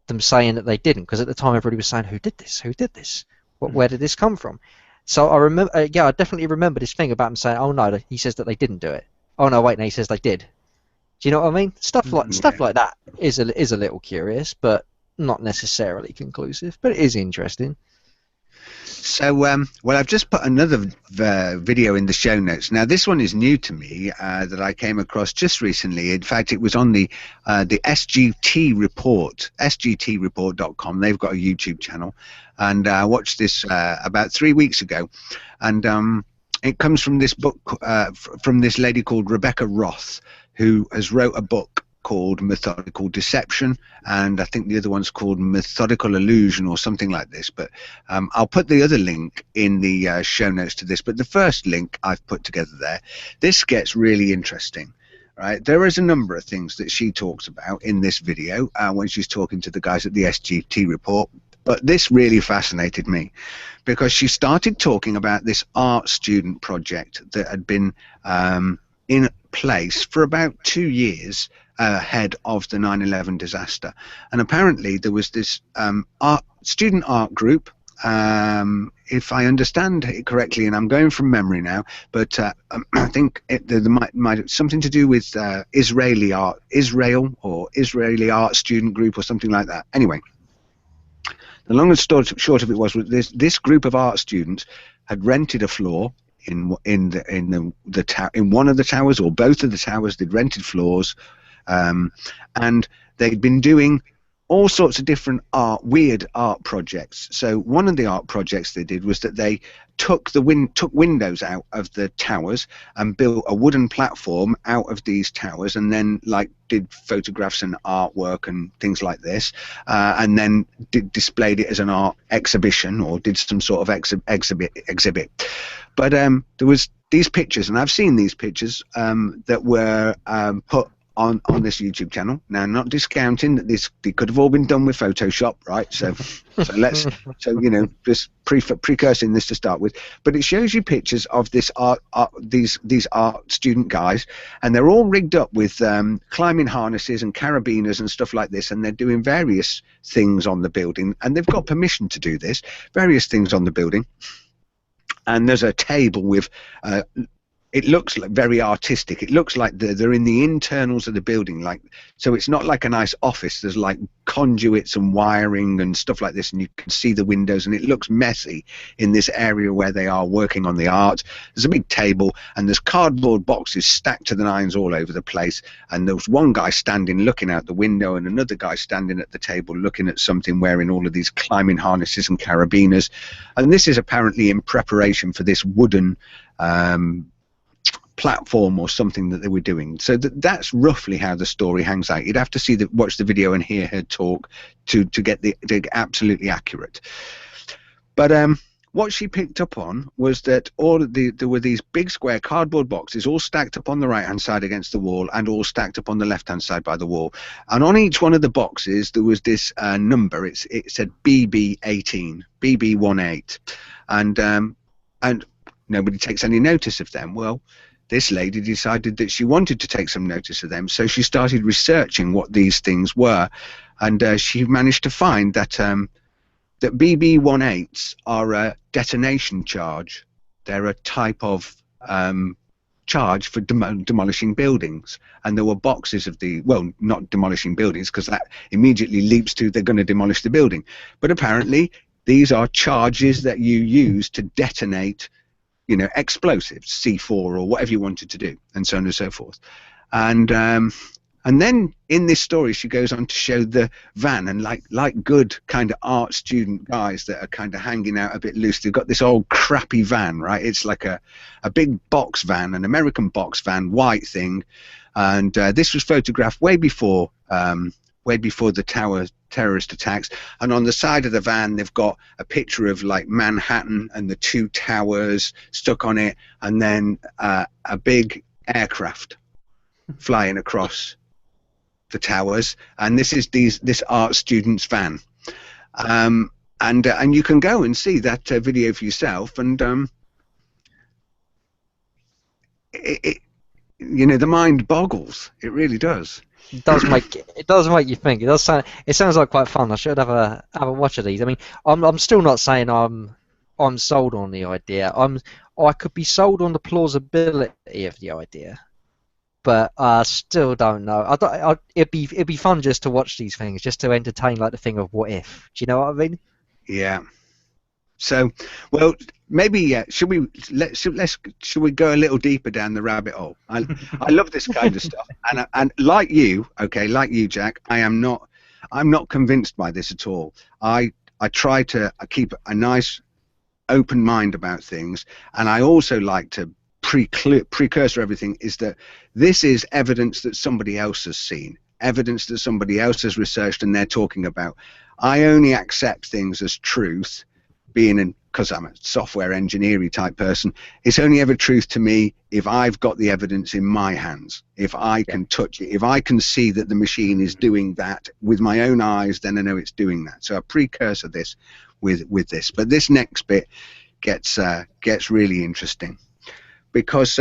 them saying that they didn't, because at the time everybody was saying, who did this? Where did this come from? So I remember, I definitely remember this thing about him saying, oh no, he says that they didn't do it. Oh no, wait, no, he says they did. Do you know what I mean? Stuff like that is a little curious, but not necessarily conclusive. But it is interesting. So, well, I've just put another video in the show notes. Now, this one is new to me that I came across just recently. In fact, it was on the SGT Report, sgtreport.com. They've got a YouTube channel, and I watched this about 3 weeks ago, and it comes from this book from this lady called Rebecca Roth, who has wrote a book called Methodical Deception, and I think the other one's called Methodical Illusion or something like this, but I'll put the other link in the show notes to this. But the first link I've put together there, this gets really interesting, right? There is a number of things that she talks about in this video when she's talking to the guys at the SGT Report, but this really fascinated me because she started talking about this art student project that had been in place for about 2 years ahead of the 9/11 disaster, and apparently there was this student art group, if I understand it correctly, and I'm going from memory now, but I think there might something to do with Israel or Israeli art student group or something like that. Anyway, the long and short of it was this group of art students had rented a floor in one of the towers or both of the towers. They'd rented floors. And they'd been doing all sorts of different weird art projects. So one of the art projects they did was that they took windows out of the towers and built a wooden platform out of these towers, and then did photographs and artwork and things like this, and then displayed it as an art exhibition or did some sort of exhibit. But there was these pictures, and I've seen these pictures that were put on this YouTube channel. Now, not discounting that they could have all been done with Photoshop, right? So just precursing this to start with. But it shows you pictures of these art student guys, and they're all rigged up with climbing harnesses and carabiners and stuff like this, and they're doing various things on the building, and they've got permission to do this, various things on the building. And there's a table with it looks like very artistic. It looks like they're in the internals of the building, so it's not like a nice office. There's like conduits and wiring and stuff like this, and you can see the windows, and it looks messy in this area where they are working on the art. There's a big table, and there's cardboard boxes stacked to the nines all over the place, and there was one guy standing looking out the window and another guy standing at the table looking at something, wearing all of these climbing harnesses and carabiners. And this is apparently in preparation for this wooden platform or something that they were doing. So that's roughly how the story hangs out. You'd have to watch the video and hear her talk to get absolutely accurate. But what she picked up on was that there were these big square cardboard boxes all stacked up on the right hand side against the wall and all stacked up on the left hand side by the wall, and on each one of the boxes there was this number. It said BB18, BB18, and nobody takes any notice of them. Well, this lady decided that she wanted to take some notice of them, so she started researching what these things were, and she managed to find that that BB18s are a detonation charge. They're a type of charge for demolishing buildings, and there were boxes of not demolishing buildings, because that immediately leaps to they're going to demolish the building, but apparently these are charges that you use to detonate explosives, C4 or whatever you wanted to do, and so on and so forth. And then in this story she goes on to show the van, and like good kind of art student guys that are kind of hanging out a bit loose, they've got this old crappy van, right? It's like a big box van, an American box van, white thing, and this was photographed way before the terrorist attacks. And on the side of the van they've got a picture of Manhattan and the two towers stuck on it, and then a big aircraft flying across the towers, and this is this art student's van, and you can go and see that video for yourself, and the mind boggles. It really does. It does make you think. It sounds like quite fun. I should have a watch of these. I mean, I'm still not saying I'm sold on the idea. I could be sold on the plausibility of the idea, but I still don't know. It'd be fun just to watch these things, just to entertain the thing of what if. Do you know what I mean? Yeah. So, well, maybe should we go a little deeper down the rabbit hole? I love this kind of stuff, and like you, Jack, I'm not convinced by this at all. I try to keep a nice open mind about things, and I also like to precursor everything is that this is evidence that somebody else has seen, evidence that somebody else has researched and they're talking about. I only accept things as truth, because I'm a software engineering type person. It's only ever truth to me if I've got the evidence in my hands, if I can touch it, if I can see that the machine is doing that with my own eyes, then I know it's doing that. So I precursor this with this, but this next bit gets really interesting, because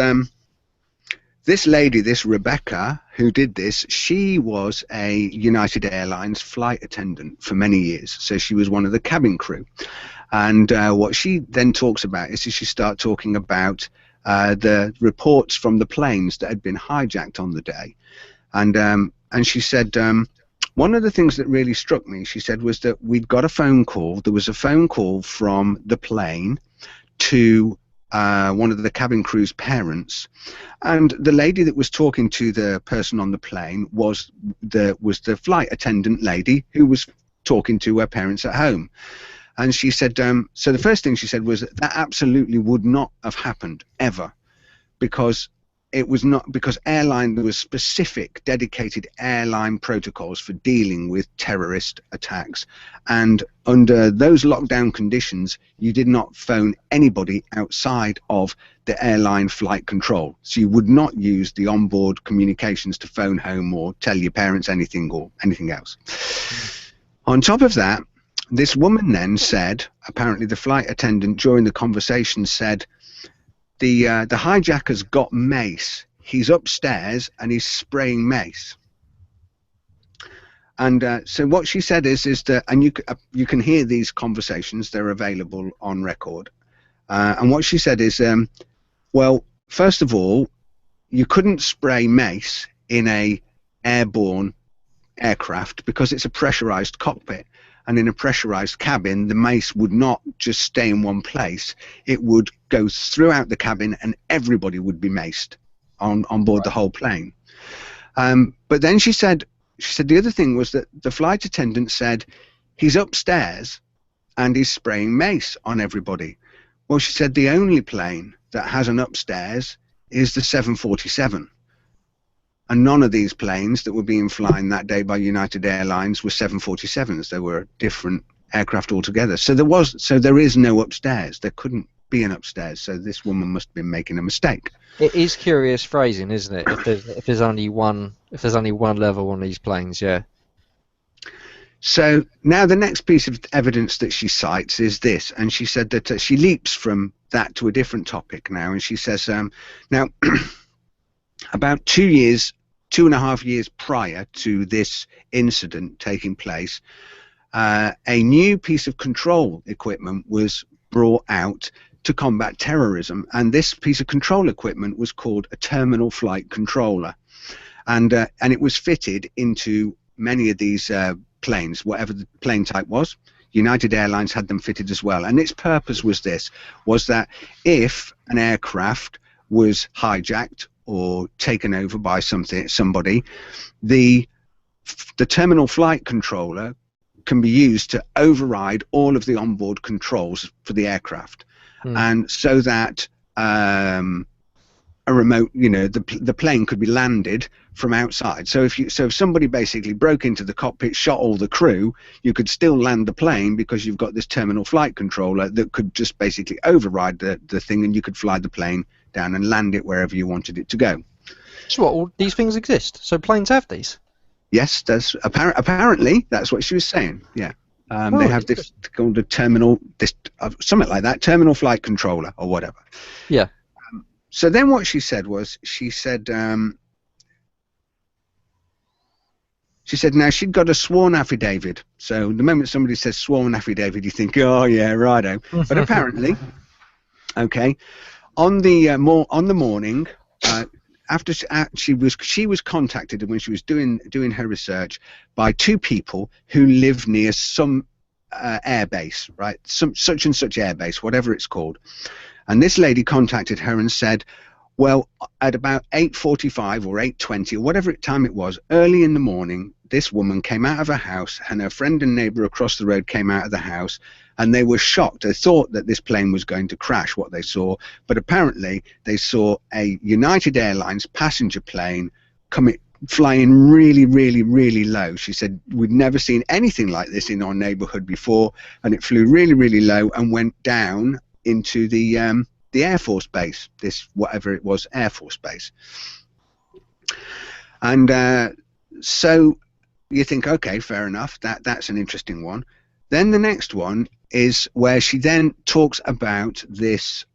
this lady, this Rebecca, who did this, she was a United Airlines flight attendant for many years. So she was one of the cabin crew. And what she then talks about is she starts talking about the reports from the planes that had been hijacked on the day. And she said, one of the things that really struck me, she said, was that we'd got a phone call. There was a phone call from the plane to one of the cabin crew's parents, and the lady that was talking to the person on the plane was the flight attendant lady who was talking to her parents at home. And she said, so the first thing she said was that absolutely would not have happened ever, because it was not, because there was specific dedicated airline protocols for dealing with terrorist attacks, and under those lockdown conditions you did not phone anybody outside of the airline flight control. So you would not use the onboard communications to phone home or tell your parents anything or anything else. On top of that, this woman then said, apparently the flight attendant during the conversation said, the hijacker's got mace. He's upstairs and he's spraying mace. And so what she said is that, and you can hear these conversations, they're available on record. And what she said is, well, first of all, you couldn't spray mace in a airborne aircraft because it's a pressurized cockpit. And in a pressurized cabin, the mace would not just stay in one place. It would go throughout the cabin and everybody would be maced on board the whole plane. But then she said the other thing was that the flight attendant said, he's upstairs and he's spraying mace on everybody. Well, she said the only plane that has an upstairs is the 747. And none of these planes that were being flown that day by United Airlines were 747s. They were different aircraft altogether. So there is no upstairs. There couldn't be an upstairs. So this woman must have been making a mistake. It is curious phrasing, isn't it? If there's only one level on these planes, yeah. So now the next piece of evidence that she cites is this, and she said that she leaps from that to a different topic now, and she says, now. About 2.5 years prior to this incident taking place, a new piece of control equipment was brought out to combat terrorism, and this piece of control equipment was called a terminal flight controller, and it was fitted into many of these planes, whatever the plane type was. United Airlines had them fitted as well, and its purpose was that if an aircraft was hijacked or taken over by somebody, the terminal flight controller can be used to override all of the onboard controls for the aircraft, and so that a remote, the plane could be landed from outside. So if somebody basically broke into the cockpit, shot all the crew, you could still land the plane because you've got this terminal flight controller that could just basically override the thing, and you could fly the plane down and land it wherever you wanted it to go. So what, all these things exist? So planes have these? Yes, that's apparently that's what she was saying. Yeah, they have this called a terminal, something like that, terminal flight controller or whatever. Yeah. So then what she said was, she said now she'd got a sworn affidavit. So the moment somebody says sworn affidavit, you think, oh yeah, righto. But apparently, okay. On the morning after she was contacted when she was doing her research by two people who live near some air base, right? Such and such air base, whatever it's called. And this lady contacted her and said, well, at about 8:45 or 8:20 or whatever time it was, early in the morning, this woman came out of her house and her friend and neighbor across the road came out of the house, and they were shocked. They thought that this plane was going to crash, what they saw, but apparently they saw a United Airlines passenger plane flying really, really, really low. She said, we'd never seen anything like this in our neighborhood before, and it flew really, really low and went down into the Air Force base, this whatever it was, Air Force base. And so you think, okay, fair enough, that's an interesting one. Then the next one is where she then talks about this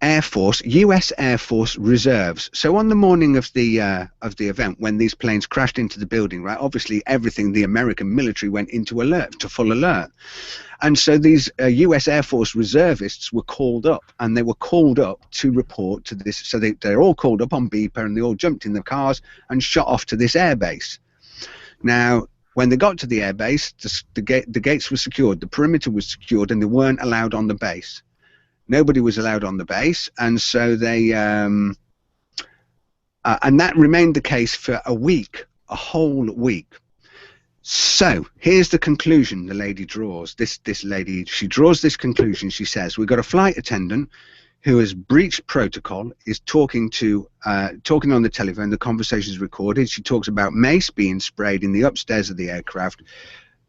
Air Force, U.S. Air Force reserves. So on the morning of the event, when these planes crashed into the building, right, obviously everything, the American military went into full alert. And so these U.S. Air Force reservists were called up, and they were called up to report to this. So they're all called up on beeper, and they all jumped in the cars and shot off to this airbase. Now, when they got to the airbase, the gates were secured, the perimeter was secured, and they weren't allowed on the base. Nobody was allowed on the base, and so they and that remained the case for a week, a whole week. So here's the conclusion the lady draws. This lady, she draws this conclusion. She says, we've got a flight attendant who has breached protocol, is talking on the telephone. The conversation is recorded. She talks about mace being sprayed in the upstairs of the aircraft,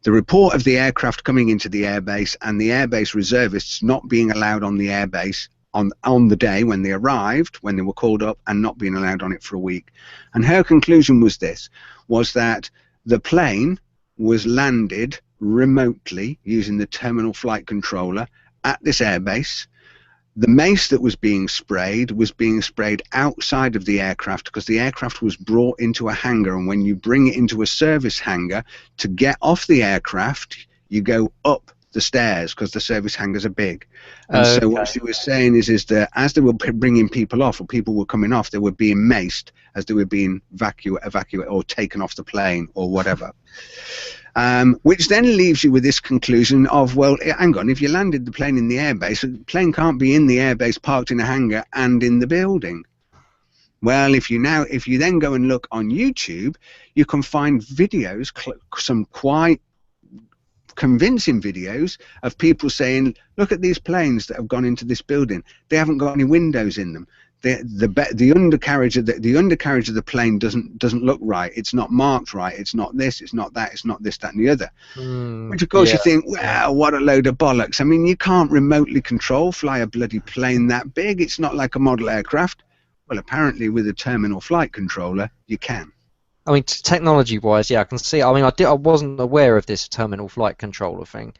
the report of the aircraft coming into the airbase, and the airbase reservists not being allowed on the airbase on the day when they arrived, when they were called up, and not being allowed on it for a week. And her conclusion was that the plane was landed remotely using the terminal flight controller at this airbase. The mace that was being sprayed outside of the aircraft, because the aircraft was brought into a hangar, and when you bring it into a service hangar to get off the aircraft, you go up the stairs because the service hangars are big. And so what she was saying is that as they were bringing people off, or people were coming off, they were being maced as they were being evacuated or taken off the plane or whatever. Which then leaves you with this conclusion of, well, hang on, if you landed the plane in the airbase, the plane can't be in the airbase parked in a hangar and in the building. Well, if you then go and look on YouTube, you can find videos, some quite convincing videos of people saying, look at these planes that have gone into this building. They haven't got any windows in them. The undercarriage of the plane doesn't look right. It's not marked right. It's not this. It's not that. It's not this, that, and the other. Which of course you think, wow, what a load of bollocks. I mean, you can't remotely fly a bloody plane that big. It's not like a model aircraft. Well, apparently with a terminal flight controller, you can. I mean, technology-wise, yeah, I can see. I mean, I wasn't aware of this terminal flight controller thing,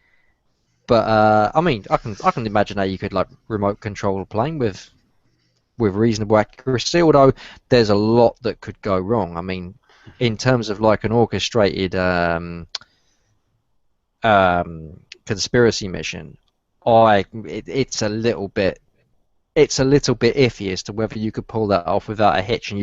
but I mean, I can imagine how you could like remote control a plane with reasonable accuracy. Although there's a lot that could go wrong. I mean, in terms of like an orchestrated conspiracy mission, it's a little bit iffy as to whether you could pull that off without a hitch, and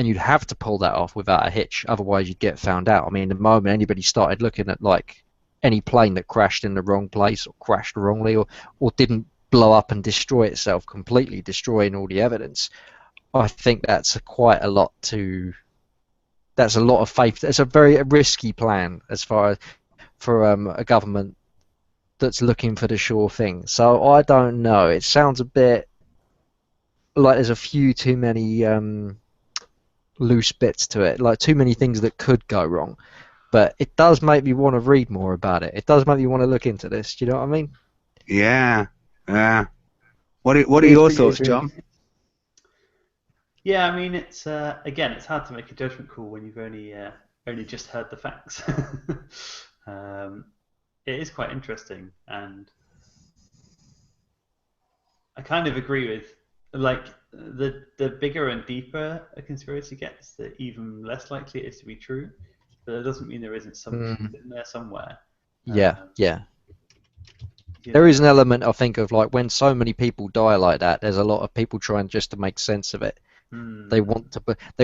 you'd have to pull that off without a hitch, otherwise you'd get found out. I mean, the moment anybody started looking at like any plane that crashed in the wrong place or crashed wrongly or didn't blow up and destroy itself completely, destroying all the evidence, I think that's quite a lot that's a lot of faith. It's a very risky plan as far as for a government that's looking for the sure thing. So I don't know. It sounds a bit like there's a few too many loose bits to it, like too many things that could go wrong. But it does make me want to read more about it. It does make me want to look into this. Do you know what I mean? Yeah. What are your thoughts, John? Yeah, I mean, it's again, it's hard to make a judgment call when you've only just heard the facts. It is quite interesting, and I kind of agree with, like, the bigger and deeper a conspiracy gets, the even less likely it is to be true. But that doesn't mean there isn't something in there somewhere. Yeah. You There know. is an element, I think, of like when so many people die like that. There's a lot of people trying just to make sense of it. They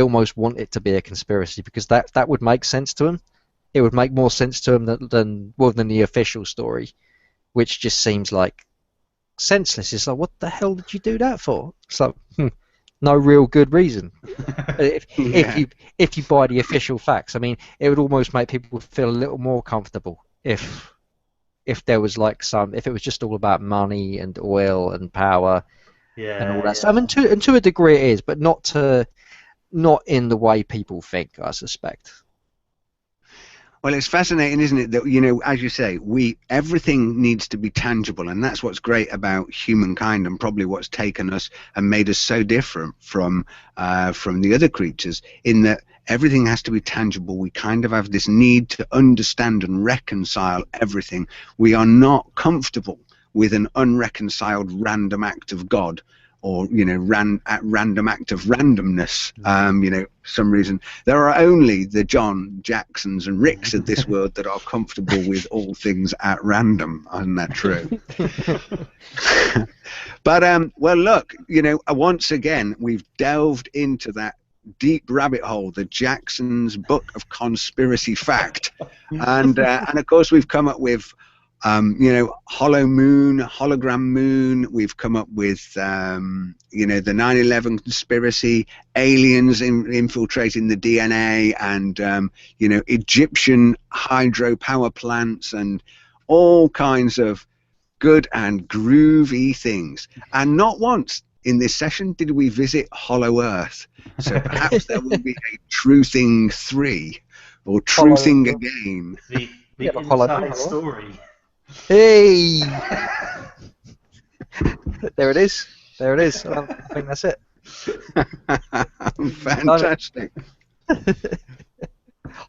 almost want it to be a conspiracy because that would make sense to them. it would make more sense to them than the official story, which just seems like senseless. It's like, what the hell did you do that for? It's like, no real good reason. If you buy the official facts, I mean, it would almost make people feel a little more comfortable if there was like if it was just all about money and oil and power and all that stuff. I mean, to a degree it is, but not in the way people think, I suspect. Well, it's fascinating, isn't it, that, you know, as you say, everything needs to be tangible, and that's what's great about humankind, and probably what's taken us and made us so different from the other creatures, in that everything has to be tangible. We kind of have this need to understand and reconcile everything. We are not comfortable with an unreconciled random act of God, or, you know, random act of randomness. You know, for some reason there are only the John Jacksons and Ricks of this world that are comfortable with all things at random. Isn't that true? But well, look, you know, once again we've delved into that deep rabbit hole, the Jacksons book of conspiracy fact, and of course we've come up with you know, hollow moon, hologram moon. We've come up with, you know, the 9/11 conspiracy, aliens infiltrating the DNA, and, you know, Egyptian hydropower plants, and all kinds of good and groovy things. And not once in this session did we visit Hollow Earth. So perhaps there will be a Truthing 3 or Truthing again. The inside story. Hey! There it is. I think that's it. Fantastic.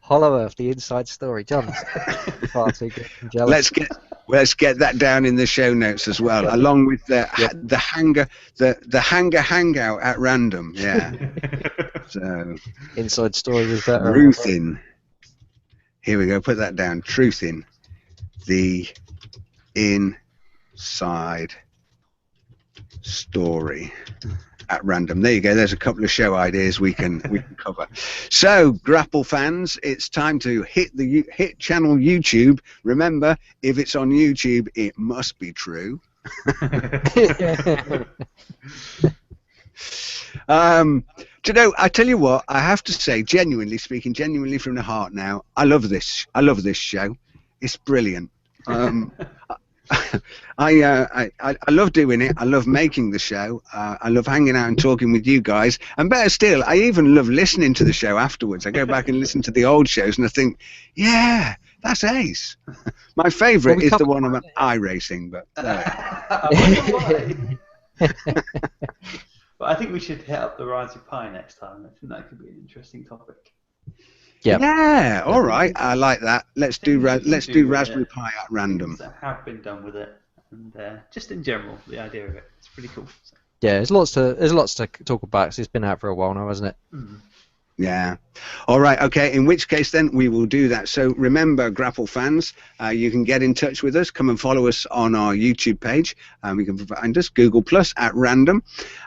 Hollow Earth, the inside story. John's far too good. I'm jealous. Let's get that down in the show notes as well, along with the hangar hangout at random. Yeah. So inside story was better. Truthin. Here we go. Put that down. Truthin. The inside story at random. There you go. There's a couple of show ideas we can cover. So, Grapple fans, it's time to hit channel YouTube. Remember, if it's on YouTube, it must be true. Do you know, I tell you what, I have to say, genuinely from the heart now, I love this show. It's brilliant. I love doing it. I love making the show. I love hanging out and talking with you guys. And better still, I even love listening to the show afterwards. I go back and listen to the old shows, and I think, yeah, that's ace. My favourite is the one about iRacing, but. But I think we should hit up the Raspberry Pi next time. I think that could be an interesting topic. Yeah. All right. I like that. Let's do Raspberry Pi at random. That have been done with it, and just in general, the idea of it, it's pretty cool. So. Yeah, there's lots to talk about. 'Cause it's been out for a while now, hasn't it? Mm. Yeah. All right. Okay. In which case, then we will do that. So remember, Grapple fans, you can get in touch with us. Come and follow us on our YouTube page. You can find us Google Plus at random,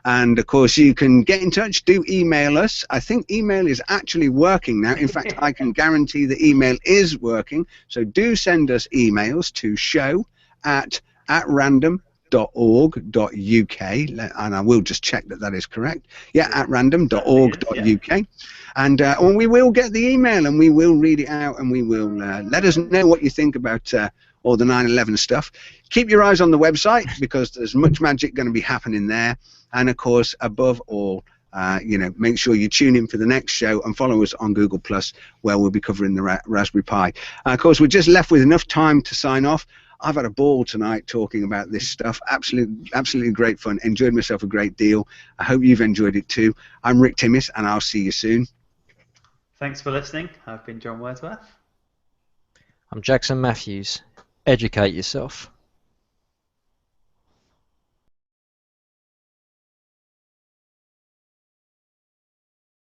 and of course you can get in touch. Do email us. I think email is actually working now. In fact, I can guarantee the email is working. So do send us emails to show@atrandom.org.uk, and I will just check that is correct. Yeah, atrandom.org.uk. And we will get the email, and we will read it out, and we will let us know what you think about all the 9/11 stuff. Keep your eyes on the website, because there's much magic going to be happening there. And of course, above all, you know, make sure you tune in for the next show and follow us on Google Plus, where we'll be covering the Raspberry Pi. Of course, we're just left with enough time to sign off. I've had a ball tonight talking about this stuff. Absolutely great fun. Enjoyed myself a great deal. I hope you've enjoyed it too. I'm Rick Timmis, and I'll see you soon. Thanks for listening. I've been John Wordsworth. I'm Jackson Matthews. Educate yourself.